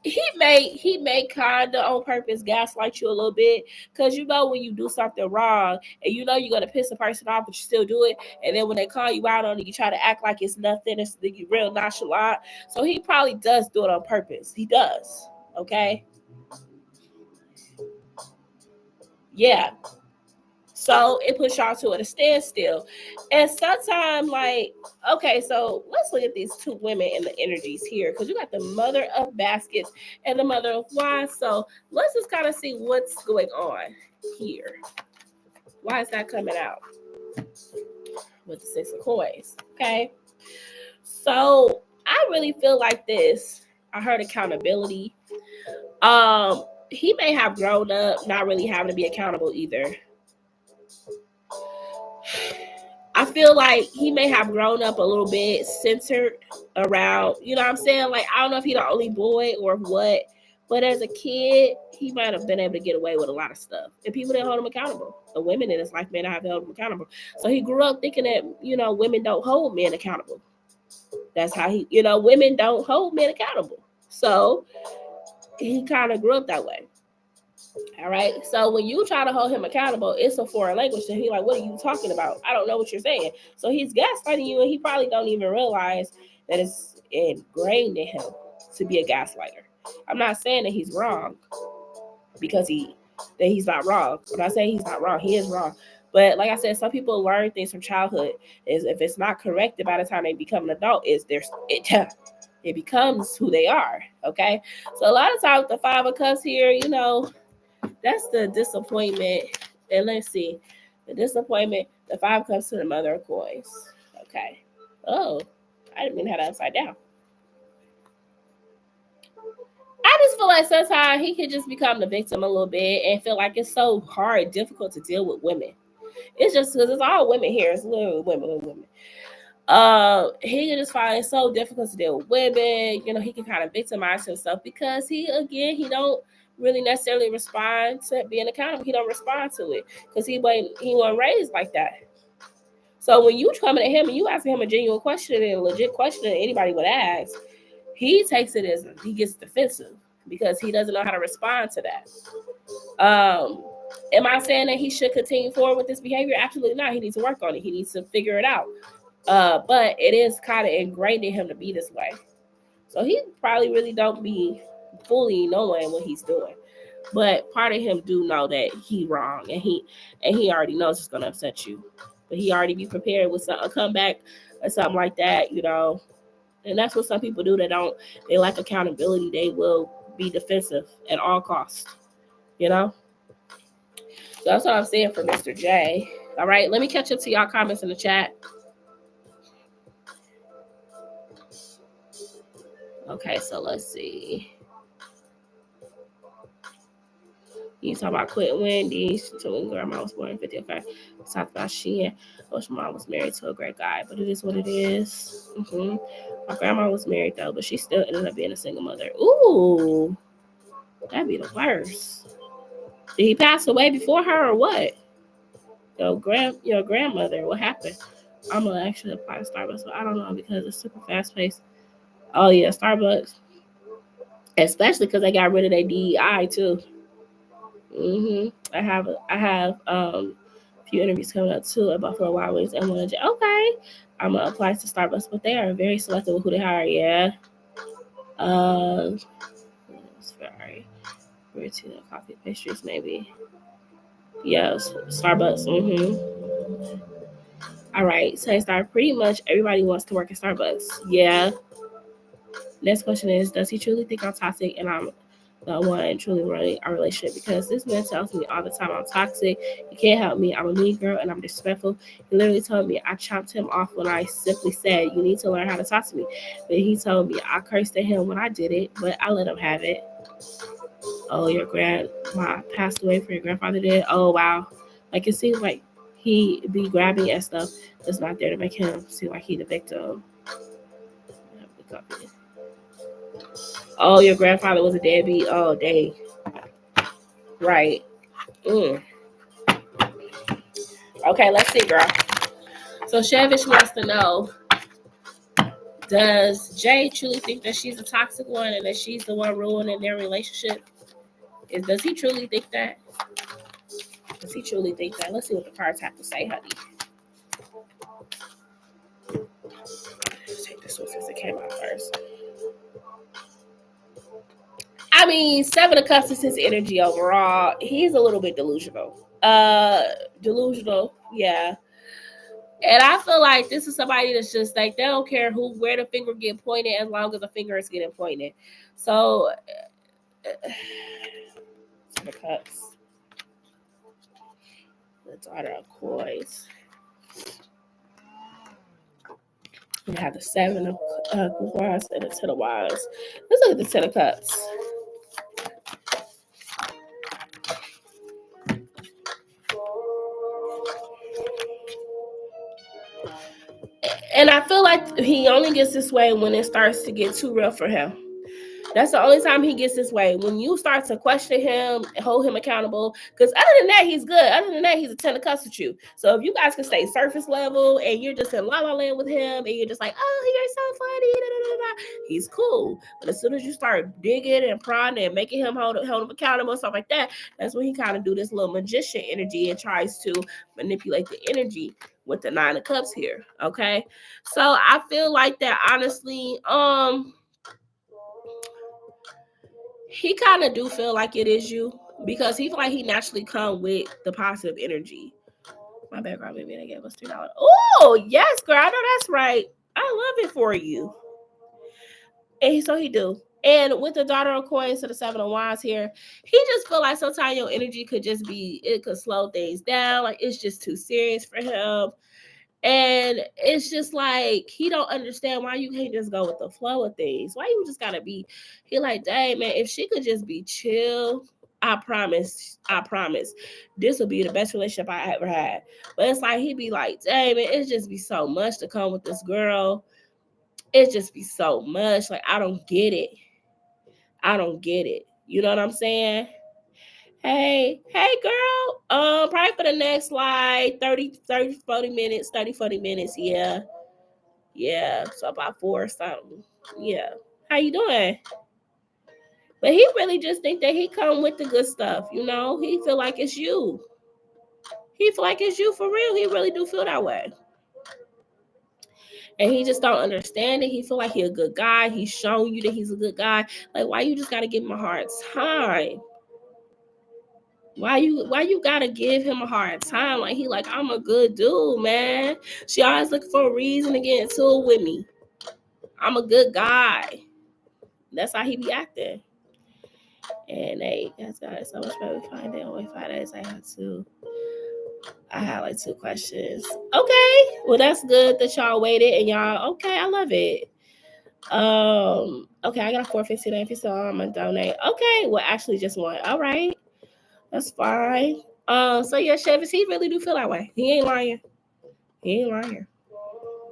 Speaker 1: he may kind of on purpose gaslight you a little bit, because you know when you do something wrong and you know you're gonna piss a person off, but you still do it, and then when they call you out on it, you try to act like it's nothing. It's real nonchalant. So he probably does do it on purpose. He does. Okay. Yeah. So it puts y'all to a standstill. And sometimes, like, okay, so let's look at these two women and the energies here, because you got the Mother of Baskets and the Mother of Wands. So let's just kind of see what's going on here. Why is that coming out with the Six of Coins? Okay. So I really feel like this. I heard accountability. He may have grown up not really having to be accountable either. I feel like he may have grown up a little bit centered around, you know what I'm saying? Like, I don't know if he's the only boy or what, but as a kid, he might have been able to get away with a lot of stuff. And people didn't hold him accountable. The women in his life may not have held him accountable. So he grew up thinking that, you know, women don't hold men accountable. That's how he, you know, women don't hold men accountable. So he kind of grew up that way. All right. So when you try to hold him accountable, it's a foreign language. And he's like, what are you talking about? I don't know what you're saying. So he's gaslighting you, and he probably don't even realize that it's ingrained in him to be a gaslighter. I'm not saying that he's wrong because he's not wrong. I'm not saying he's not wrong. He is wrong. But like I said, some people learn things from childhood. Is if it's not corrected by the time they become an adult, it becomes who they are. Okay. So a lot of times the Five of Cups here, you know, that's the disappointment. And let's see. The disappointment, the Five comes to the Mother of Coins. Okay. Oh, I didn't mean to have that upside down. I just feel like sometimes he could just become the victim a little bit and feel like it's so hard, difficult to deal with women. It's just because it's all women here. It's literally women. He can just find it so difficult to deal with women. You know, he can kind of victimize himself because he don't really necessarily respond to being accountable. He don't respond to it because he wasn't raised like that. So when you coming at him and you asking him a genuine question and a legit question that anybody would ask, he takes it as he gets defensive because he doesn't know how to respond to that. Am I saying that he should continue forward with this behavior? Absolutely not. He needs to work on it. He needs to figure it out. But it is kind of ingrained in him to be this way. So he probably really don't be fully knowing what he's doing. But part of him do know that he wrong, and he already knows it's gonna upset you. But he already be prepared with a comeback or something like that, you know. And that's what some people do. They lack accountability. They will be defensive at all costs, you know. So that's what I'm saying for Mr. J. All right, let me catch up to y'all comments in the chat. Okay, so let's see. You talk about quit Wendy. She told me grandma was born in 50. Okay. Talked about she mom was married to a great guy, but it is what it is. Mm-hmm. My grandma was married though, but she still ended up being a single mother. Ooh, that'd be the worst. Did he pass away before her or what? Your grandmother, what happened? I'm gonna actually apply to Starbucks, but I don't know because it's super fast paced. Oh yeah, Starbucks. Especially because they got rid of their DEI too. I have a few interviews coming up too at Buffalo Wild Wings and one. Okay, I'm gonna apply to Starbucks, but they are very selective with who they hire. Yeah. Sorry. Routine coffee pastries maybe. Yes, Starbucks. All right, so it's not pretty much everybody wants to work at Starbucks. Yeah. Next question is, does he truly think I'm toxic and I'm the one truly running our relationship? Because this man tells me all the time I'm toxic. He can't help me. I'm a mean girl and I'm disrespectful. He literally told me I chopped him off when I simply said, you need to learn how to talk to me. But he told me I cursed at him when I did it, but I let him have it. Oh, your grandma passed away for your grandfather did? Oh, wow. Like, it seems like he be grabbing at stuff that's not there to make him seem like he the victim. Oh, your grandfather was a deadbeat. Oh, dang. Right. Okay, let's see, girl. So Shevish wants to know, does Jay truly think that she's a toxic one and that she's the one ruining their relationship? Does he truly think that? Does he truly think that? Let's see what the cards have to say, honey. Let's take this one since it came out first. I mean, Seven of Cups is his energy overall. He's a little bit delusional. Delusional, yeah. And I feel like this is somebody that's just like, they don't care where the finger get pointed as long as the finger is getting pointed. So, Seven of Cups. The Daughter of Coins. We have the Seven of Wands and the Ten of Wands. Let's look at the Ten of Cups. And I feel like he only gets this way when it starts to get too real for him. That's the only time he gets this way. When you start to question him, hold him accountable. Because other than that, he's good. Other than that, he's a 10 of cups with you. So if you guys can stay surface level and you're just in la la land with him and you're just like, oh, you're so funny, da, da, da, da, he's cool. But as soon as you start digging and prodding and making him hold him accountable, stuff like that, that's when he kind of do this little magician energy and tries to manipulate the energy with the 9 of cups here. Okay. So I feel like that honestly, he kind of do feel like it is you because he feel like he naturally come with the positive energy. My background maybe they gave us $3. Oh, yes, girl. I know that's right. I love it for you. And so he do. And with the Daughter of Coins to the Seven of Wands here, he just feel like sometimes your energy could just be, it could slow things down. Like it's just too serious for him. And it's just like, he don't understand why you can't just go with the flow of things. Why you just gotta be, he like, dang, man, if she could just be chill, I promise, this will be the best relationship I ever had. But it's like, he be like, dang, man, it just be so much to come with this girl. It just be so much. Like, I don't get it. You know what I'm saying? Hey, girl. Probably for the next like 40 minutes, yeah. Yeah, so about 4 or something. Yeah. How you doing? But he really just think that he come with the good stuff, you know? He feel like it's you. He feel like it's you for real. He really do feel that way. And he just don't understand it. He feel like he a good guy. He's showing you that he's a good guy. Like, why you just gotta give him a hard time? Why you gotta give him a hard time? Like, he like, I'm a good dude, man. She always looking for a reason to get into it with me. I'm a good guy. That's how he be acting. And that's got so much better. We find it. Only 5 days. I had like 2 questions. Okay, well that's good that y'all waited and y'all. Okay, I love it. Okay, I got a $4.59, so I'm gonna donate. Okay, well actually just one. All right, that's fine. So yeah, Chevis, he really do feel that way. He ain't lying.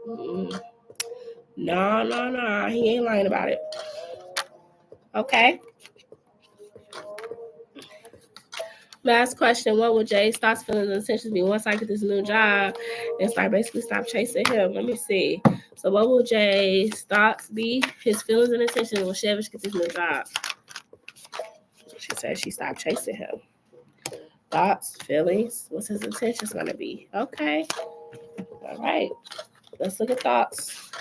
Speaker 1: Mm-mm. No, he ain't lying about it. Okay. Last question. What would Jay's thoughts, feelings, and intentions be once I get this new job and stop chasing him? Let me see. So what will Jay's thoughts be? His feelings and intentions when Chevish gets this new job. She said she stopped chasing him. Thoughts, feelings, what's his intentions going to be? Okay. All right. Let's look at thoughts.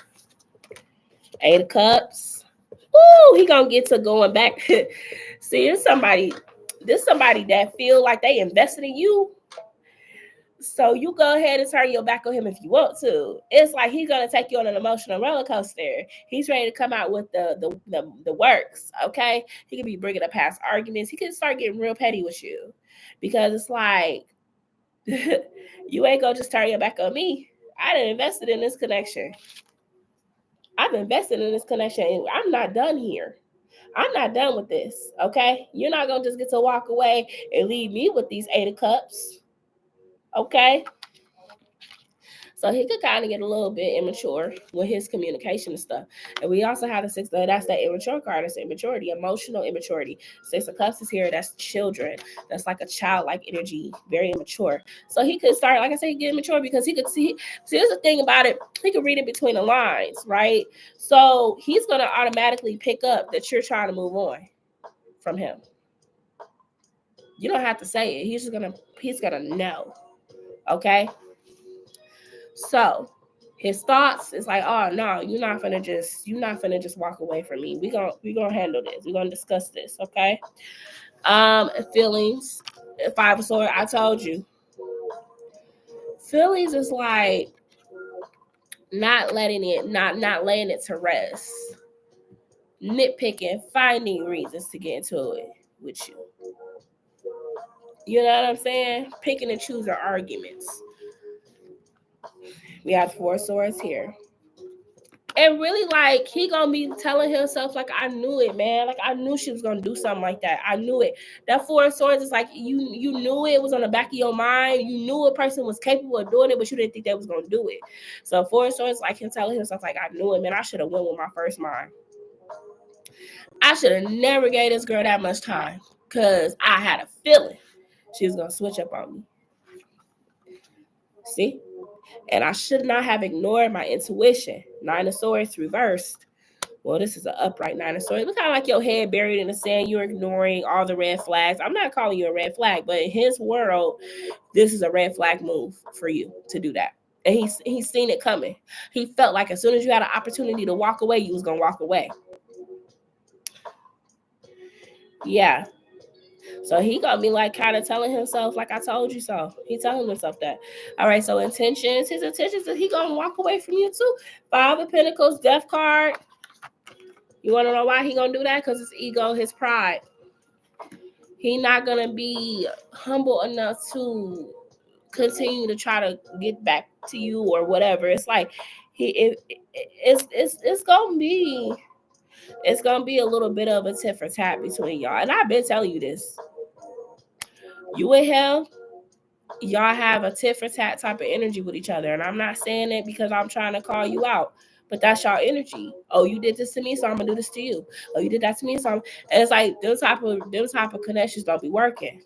Speaker 1: 8 of Cups. Ooh, he going to get to going back. See, there's somebody that feel like they invested in you. So you go ahead and turn your back on him if you want to. It's like he's gonna take you on an emotional roller coaster. He's ready to come out with the works. Okay, he could be bringing up past arguments. He could start getting real petty with you because it's like you ain't gonna just turn your back on me. I done invested in this connection. I've invested in this connection, and I'm not done here. I'm not done with this. Okay, you're not gonna just get to walk away and leave me with these 8 of Cups. Okay. So he could kind of get a little bit immature with his communication and stuff. And we also have the 6, that's that immature card. That's immaturity, emotional immaturity. 6 of Cups is here. That's children. That's like a childlike energy, very immature. So he could start, like I said, get immature because he could see here's the thing about it. He could read it between the lines, right? So he's going to automatically pick up that you're trying to move on from him. You don't have to say it. He's going to know. Okay. So His thoughts is like, oh no, you're not gonna just walk away from me. We gonna handle this. We're gonna discuss this, okay? Feelings. Five of Swords, I told you. Feelings is like not laying it to rest. Nitpicking, finding reasons to get into it with you. You know what I'm saying? Picking and choosing arguments. We have Four of Swords here. And really, like, he gonna be telling himself, like, I knew it, man. Like, I knew she was gonna do something like that. I knew it. That Four of Swords is like, you knew it was on the back of your mind. You knew a person was capable of doing it, but you didn't think they was gonna do it. So Four of Swords, like, him telling himself, like, I knew it, man. I should have went with my first mind. I should have never gave this girl that much time, because I had a feeling she was gonna switch up on me. See? And I should not have ignored my intuition. Nine of Swords reversed. Well, this is an upright Nine of Swords. Look kind of like your head buried in the sand. You're ignoring all the red flags. I'm not calling you a red flag, but in his world, this is a red flag move for you to do that. And he's seen it coming. He felt like as soon as you had an opportunity to walk away, you was going to walk away. Yeah. So he gonna be like kind of telling himself, like, I told you so. He telling himself that. All right, so his intentions is he gonna walk away from you too. Five of Pentacles, Death card. You want to know why he gonna do that? Because his ego, his pride. He not gonna be humble enough to continue to try to get back to you or whatever. It's like it's gonna be a little bit of a tit for tat between y'all. And I've been telling you this. You and him, y'all have a tit for tat type of energy with each other. And I'm not saying it because I'm trying to call you out, but that's y'all energy. Oh, you did this to me, so I'm gonna do this to you. Oh, you did that to me, so and it's like those type of connections don't be working.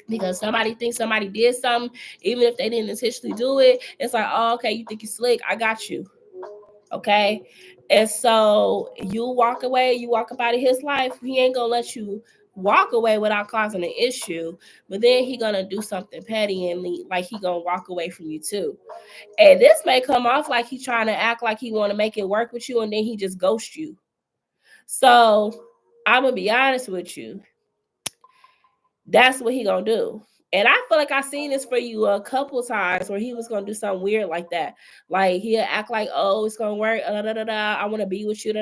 Speaker 1: Because somebody thinks somebody did something, even if they didn't intentionally do it, it's like, oh, okay, you think you're slick, I got you. Okay. And so you walk away, you walk up out of his life, he ain't gonna let you walk away without causing an issue, but then he gonna do something petty and like he gonna walk away from you too. And this may come off like he trying to act like he want to make it work with you, and then he just ghosts you. So I'm gonna be honest with you, that's what he gonna do. And I feel like I seen this for you a couple times where he was gonna do something weird like that. Like he'll act like, oh, it's gonna work, I want to be with you,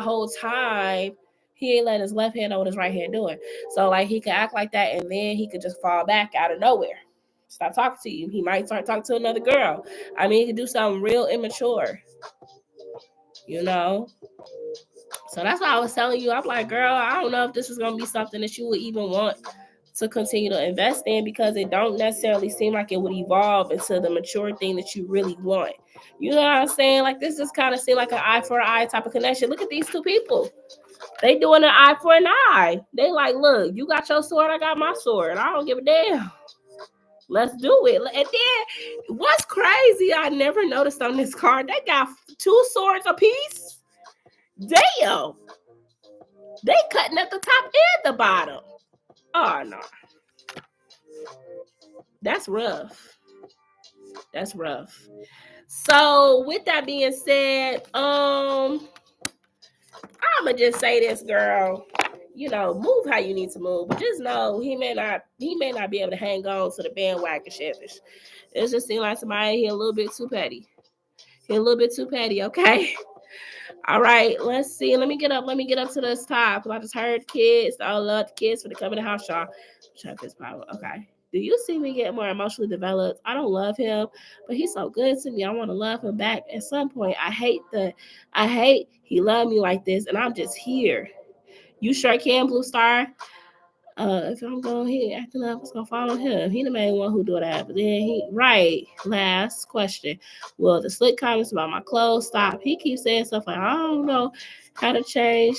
Speaker 1: whole time he ain't letting his left hand know what his right hand doing. So like he could act like that, and then he could just fall back out of nowhere. Stop talking to you. He might start talking to another girl. I mean, he could do something real immature. You know? So that's why I was telling you. I'm like, girl, I don't know if this is gonna be something that you would even want to continue to invest in, because it don't necessarily seem like it would evolve into the mature thing that you really want. You know what I'm saying? Like this just kind of seem like an eye for an eye type of connection. Look at these two people. They doing an eye for an eye. They like, look, you got your sword, I got my sword. I don't give a damn. Let's do it. And then what's crazy, I never noticed on this card, they got two swords apiece. Damn. They cutting at the top and the bottom. Oh no. That's rough. That's rough. So with that being said, I'ma just say this, girl. You know, move how you need to move, but just know he may not be able to hang on to the bandwagon shit. It just seems like somebody here a little bit too petty. He a little bit too petty, okay? All right, let's see. Let me get up to this top, because I just heard kids. I love the kids for the coming to the house, y'all. Check this power. Okay. Do you see me get more emotionally developed? I don't love him, but he's so good to me. I want to love him back at some point. I hate he loved me like this, and I'm just here. You sure can, Blue Star. If I'm going here acting up, it's gonna follow him. He the main one who do that. But then last question. Well, the slick comments about my clothes stop. He keeps saying stuff like, I don't know how to change.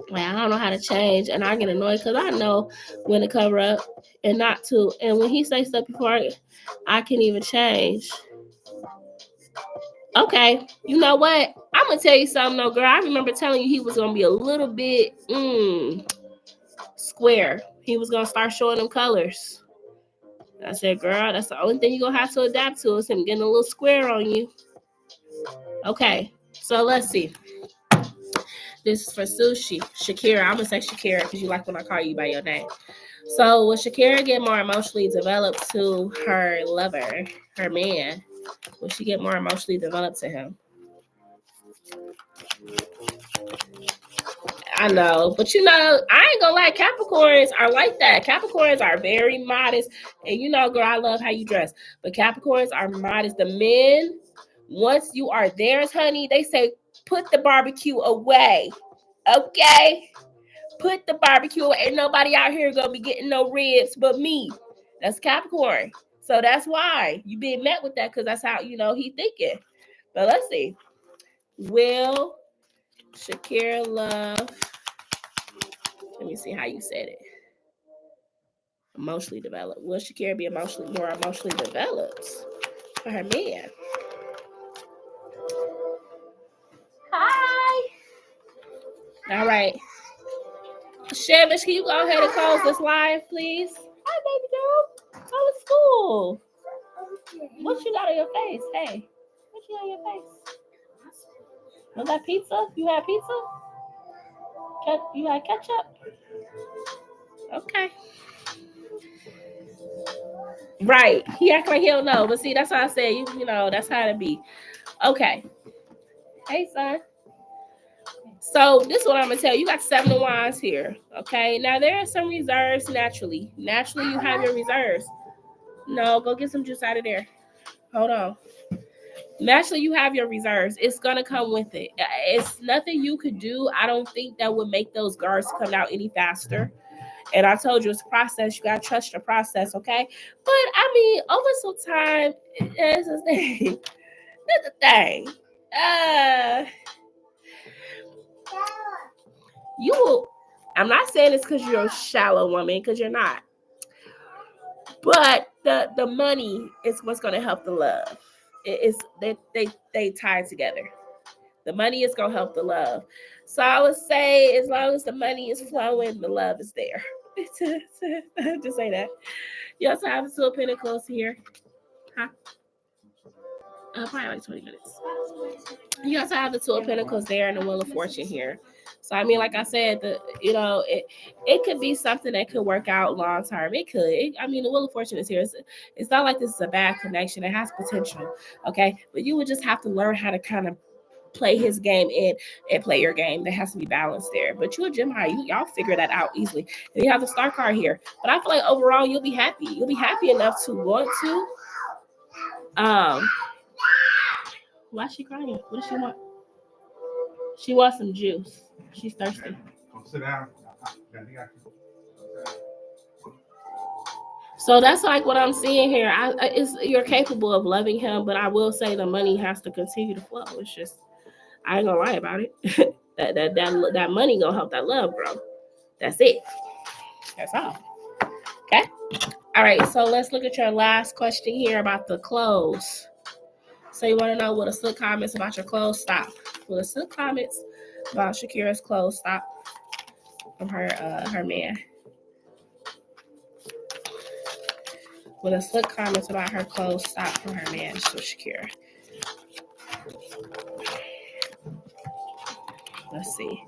Speaker 1: Like, I don't know how to change. And I get annoyed because I know when to cover up and not to. And when he says stuff before I can even change. Okay, you know what? I'm gonna tell you something though, girl. I remember telling you he was gonna be a little bit square. He was gonna start showing them colors. I said, girl, that's the only thing you're going to have to adapt to is him getting a little square on you. Okay, so let's see. This is for Sushi. Shakira. I'm going to say Shakira because you like when I call you by your name. So will Shakira get more emotionally developed to her lover, her man? Will she get more emotionally developed to him? I know, but you know, I ain't gonna lie, Capricorns are like that. Capricorns are very modest. And you know, girl, I love how you dress. But Capricorns are modest. The men, once you are theirs, honey, they say, put the barbecue away. Okay? Put the barbecue away. Ain't nobody out here gonna be getting no ribs but me. That's Capricorn. So that's why you being met with that, because that's how, you know, he thinking. But let's see. Will Shakira love... Let me see how you said it. Emotionally developed. Will Shakira be more emotionally developed for her man? Hi. All right. Shevish, can you go ahead and close this live, please? Hi, baby girl. How was school? What you got on your face? Hey, what you got on your face? Was that pizza? You had pizza? You had ketchup? Okay. Right. He act like he don't know. But see, that's how I said, you know, that's how it be. Okay. Hey, son. So this is what I'm going to tell you. You got 7 of Wands here. Okay. Now, there are some reserves naturally. Naturally, you have your reserves. No, go get some juice out of there. Hold on. Naturally, you have your reserves. It's going to come with it. It's nothing you could do. I don't think that would make those guards come out any faster. And I told you it's a process. You got to trust your process, okay? But, I mean, over some time, it's a thing. It's a thing. You will... I'm not saying it's because you're a shallow woman, because you're not. But the money is what's going to help the love. They tie together. The money is going to help the love. So I would say as long as the money is flowing, the love is there. Just say that. You also have the 2 of Pentacles here. Huh? Probably like 20 minutes. You also have the 2 of Pentacles there and the Wheel of Fortune here. So I mean, like I said, it could be something that could work out long term. It could. I mean, the Wheel of Fortune is here. It's not like this is a bad connection. It has potential. Okay, but you would just have to learn how to kind of play his game and play your game. There has to be balance there. But you're a Gemini. Y'all figure that out easily. And you have the Star card here. But I feel like overall you'll be happy. You'll be happy enough to want to. Why is she crying? What does she want? She wants some juice. She's thirsty. Come sit down. So that's like what I'm seeing here. You're capable of loving him, but I will say the money has to continue to flow. It's just, I ain't gonna lie about it. that money gonna help that love, bro. That's it. That's all. Okay. All right. So let's look at your last question here about the clothes. So you want to know, will the slick comments about your clothes stop? Will the slick comments about Shakira's clothes stop from her man? Will the slick comments about her clothes stop from her man, so Shakira? Let's see.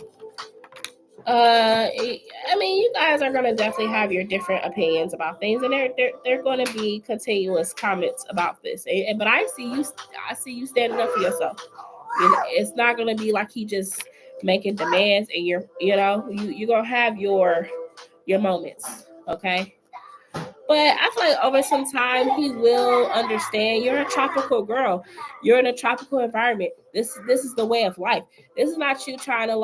Speaker 1: I mean, you guys are gonna definitely have your different opinions about things, and they're going to be continuous comments about this. But I see you standing up for yourself. You know, it's not gonna be like he just making demands, and you're gonna have your moments, okay? But I feel like over some time he will understand. You're a tropical girl. You're in a tropical environment. This is the way of life. This is not you trying to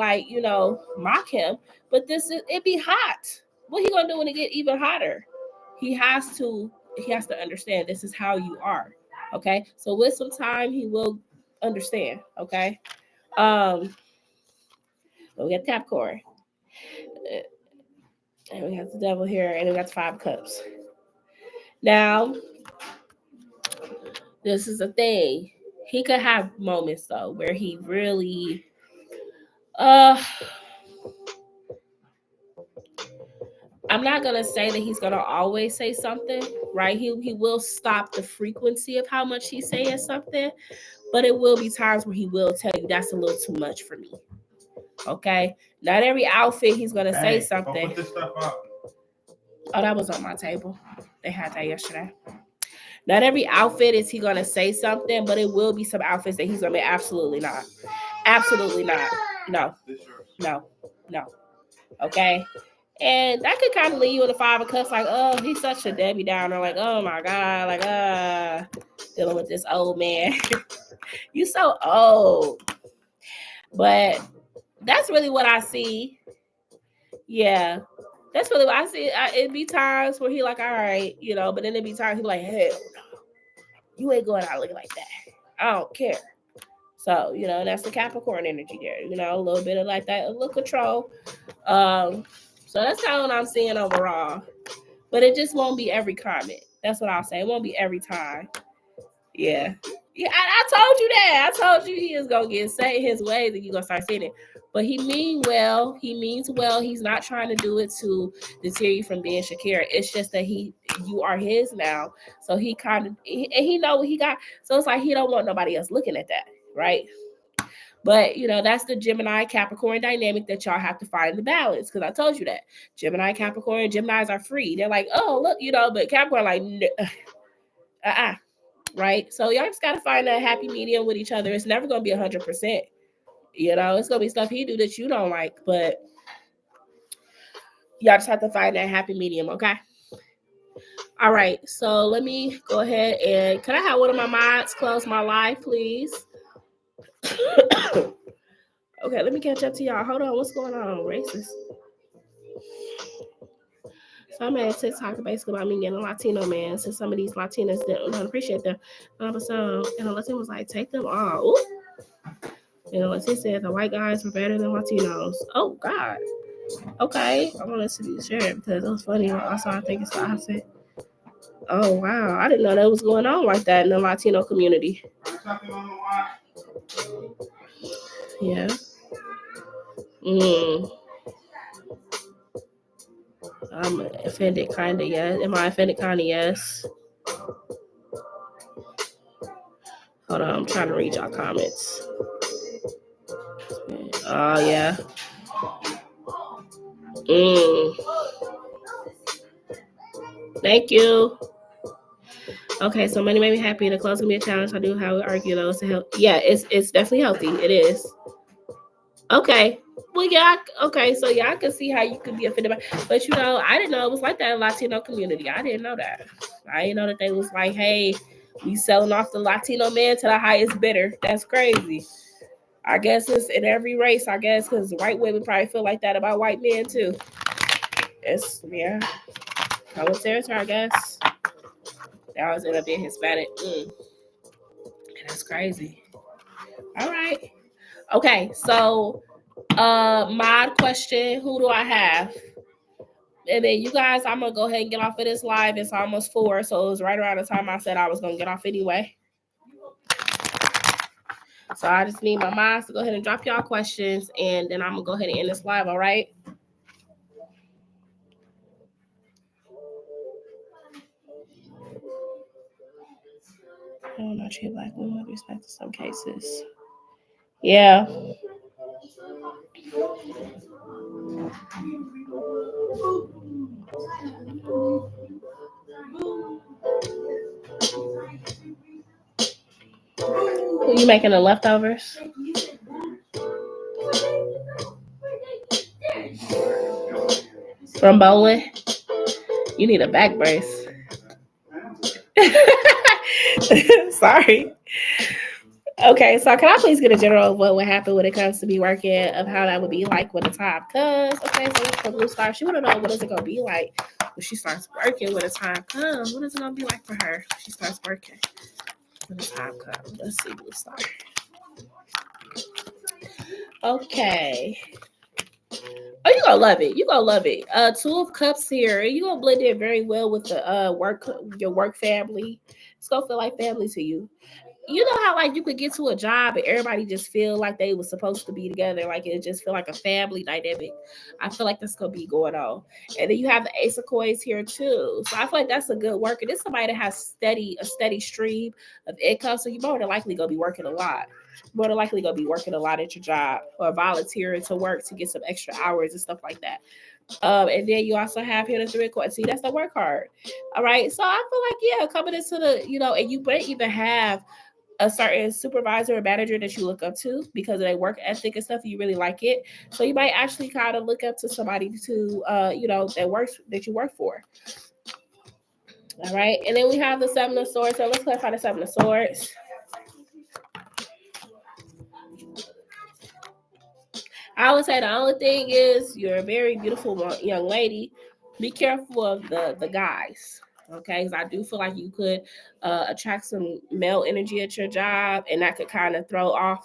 Speaker 1: mock him, but it be hot. What he gonna do when it get even hotter? He has to understand this is how you are. Okay. So with some time he will understand. Okay. We got Capricorn. And we have the Devil here, and we got the 5 of Cups. Now, this is a thing. He could have moments though where he really I'm not gonna say that he's gonna always say something, right? He will stop the frequency of how much he's saying something, but it will be times where he will tell you that's a little too much for me. Okay, not every outfit he's gonna say something.
Speaker 2: Put this stuff out.
Speaker 1: Oh, that was on my table. They had that yesterday. Not every outfit is he gonna say something, but it will be some outfits that he's gonna be absolutely not. Absolutely not. No. Okay. And that could kind of leave you in the 5 of cups, like, oh, he's such a Debbie Downer, like, oh my God, like, dealing with this old man. You so old. But that's really what I see. Yeah. That's really what I see. It'd be times where he like, all right, but then it'd be times he like, hell no. You ain't going out looking like that. I don't care. So, that's the Capricorn energy there. A little bit of like that, a little control. So that's kind of what I'm seeing overall. But it just won't be every comment. That's what I'll say. It won't be every time. Yeah. Yeah, I told you that. I told you he is going to get set in his ways and you're going to start seeing it. But he means well. He means well. He's not trying to do it to deter you from being Shakira. It's just that you are his now. So he kind of, and he know what he got. So it's like he don't want nobody else looking at that, right? But, that's the Gemini Capricorn dynamic that y'all have to find the balance. Because I told you that. Gemini, Capricorn, Geminis are free. They're like, oh, look, but Capricorn like, right? So y'all just got to find that happy medium with each other. It's never going to be 100%. It's going to be stuff he do that you don't like. But y'all just have to find that happy medium, okay? All right. So let me go ahead and, can I have one of my mods close my live, please? Okay, let me catch up to y'all. Hold on, what's going on? Racist. So I made a TikTok basically about me getting a Latino man, since some of these Latinas don't appreciate them. And the Latino was like, take them all. And the Latino said the white guys were better than Latinos. Oh God. Okay, I wanted to be shared because it was funny. Also, I think it's the opposite. Oh wow, I didn't know that was going on like that in the Latino community. Yeah. I'm offended, kind of, yes. Am I offended, kind of, yes? Hold on, I'm trying to read y'all comments. Oh, yeah. Thank you. Okay, so money made me happy. The clothes can be a challenge. I do how we argue though. Yeah, it's definitely healthy. It is. Okay. Well, yeah. Okay, so yeah, I can see how you could be offended by, but I didn't know it was like that in Latino community. I didn't know that. I didn't know that they was like, hey, we selling off the Latino man to the highest bidder. That's crazy. I guess it's in every race. I guess because white women probably feel like that about white men too. It's common territory, I guess. That always end up being Hispanic. That's crazy. All right. Okay, so mod question, who do I have? And then you guys, I'm gonna go ahead and get off of this live. It's almost 4, so it was right around the time I said I was gonna get off anyway. So I just need my mods to go ahead and drop y'all questions, and then I'm gonna go ahead and end this live, all right? I don't know, treat black women with respect to some cases. Yeah. Are you making the leftovers? From bowling? You need a back brace. Sorry. Okay, so can I please get a general of what would happen when it comes to me working, of how that would be like with a time? Because, okay, so for Blue Star, she want to know what is it going to be like when she starts working when the time comes. What is it going to be like for her when she starts working when the time comes? Let's see, Blue Star. Okay. Oh, you're going to love it. You're going to love it. 2 of Cups here. You're going to blend in very well with the your work family. It's going to feel like family to you. you know how like you could get to a job and everybody just feel like they was supposed to be together, like it just feel like a family dynamic. I feel like that's gonna be going on. And then you have the Ace of Coins here too. So I feel like that's a good worker. This is somebody that has a steady stream of income. So you more than likely gonna be working a lot. More than likely gonna be working a lot at your job or volunteering to work to get some extra hours and stuff like that. And then you also have here the Three of Coins. See, that's the work hard. All right. So I feel like, yeah, coming into the, and you might even have a certain supervisor or manager that you look up to because of their work ethic and stuff. You really like it. So you might actually kind of look up to somebody to, that you work for. All right. And then we have the Seven of Swords. So let's clarify the Seven of Swords. I would say the only thing is you're a very beautiful young lady. Be careful of the guys, okay? Because I do feel like you could attract some male energy at your job, and that could kind of throw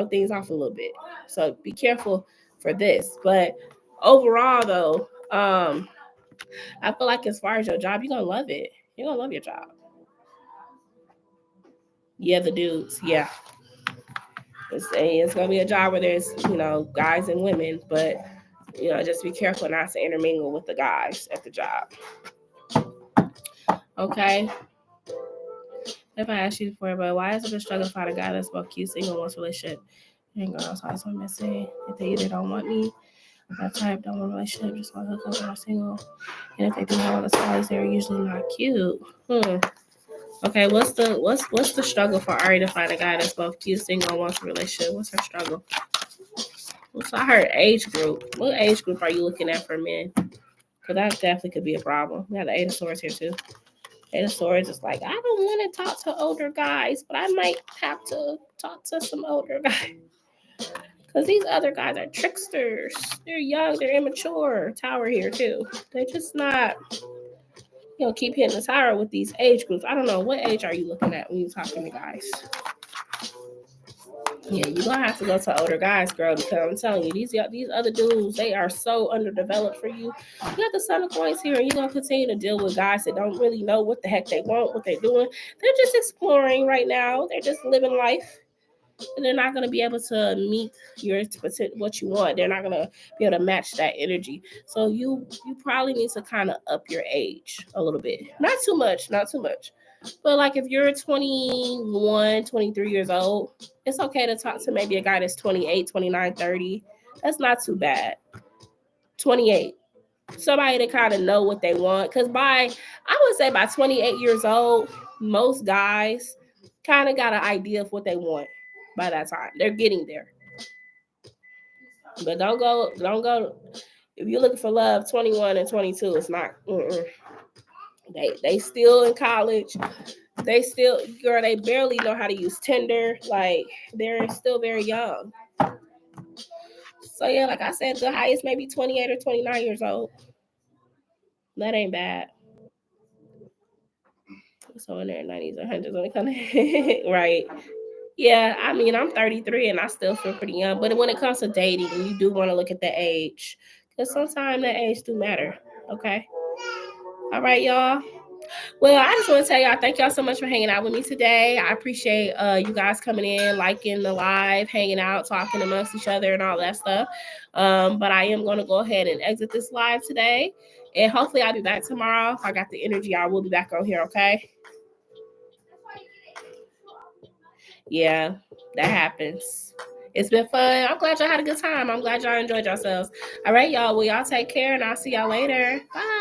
Speaker 1: things off a little bit. So be careful for this. But overall, though, I feel like as far as your job, you're gonna love it. You're gonna love your job. Yeah, the dudes, yeah. It's gonna be a job where there's guys and women, but just be careful not to intermingle with the guys at the job. Okay. If I asked you before, but why is it a struggle to find a guy that's both cute, single, wants a relationship? And girls always want to say if they either don't want me, that type don't want a relationship, just want to hook up, and are single. And if they do have all the size, they're usually not cute. Okay, what's the struggle for Ari to find a guy that's both cute, single, and wants a relationship? What's her struggle? So I heard age group. What age group are you looking at for men? Because that definitely could be a problem. We have the Eight of Swords here too. Eight of Swords is like, I don't want to talk to older guys, but I might have to talk to some older guys. Because these other guys are tricksters. They're young, they're immature. Tower here too. They're just not, keep hitting the tower with these age groups. I don't know. What age are you looking at when you're talking to guys? Yeah, you're gonna have to go to older guys, girl, because I'm telling you, these other dudes, they are so underdeveloped for you. You got the Sun of Coins here, and you're gonna continue to deal with guys that don't really know what the heck they want, what they're doing. They're just exploring right now. They're just living life. And they're not gonna be able to meet what you want. They're not gonna be able to match that energy. So you probably need to kind of up your age a little bit. Not too much. But like if you're 21, 23 years old, it's okay to talk to maybe a guy that's 28, 29, 30. That's not too bad. 28. Somebody to kind of know what they want. Because I would say by 28 years old, most guys kind of got an idea of what they want by that time. They're getting there. But don't go. If you're looking for love, 21 and 22, it's not. They still in college. They barely know how to use Tinder. Like, they're still very young. So yeah, like I said, the highest maybe 28 or 29 years old. That ain't bad. So in their 90s or 100s when it comes to right. Yeah, I mean, I'm 33 and I still feel pretty young. But when it comes to dating, you do want to look at the age. Because sometimes that age do matter. Okay. All right, y'all. Well, I just want to tell y'all, thank y'all so much for hanging out with me today. I appreciate you guys coming in, liking the live, hanging out, talking amongst each other and all that stuff. But I am going to go ahead and exit this live today. And hopefully I'll be back tomorrow. If I got the energy, I will be back on here, okay? Yeah, that happens. It's been fun. I'm glad y'all had a good time. I'm glad y'all enjoyed yourselves. All right, y'all. Well, y'all take care, and I'll see y'all later. Bye.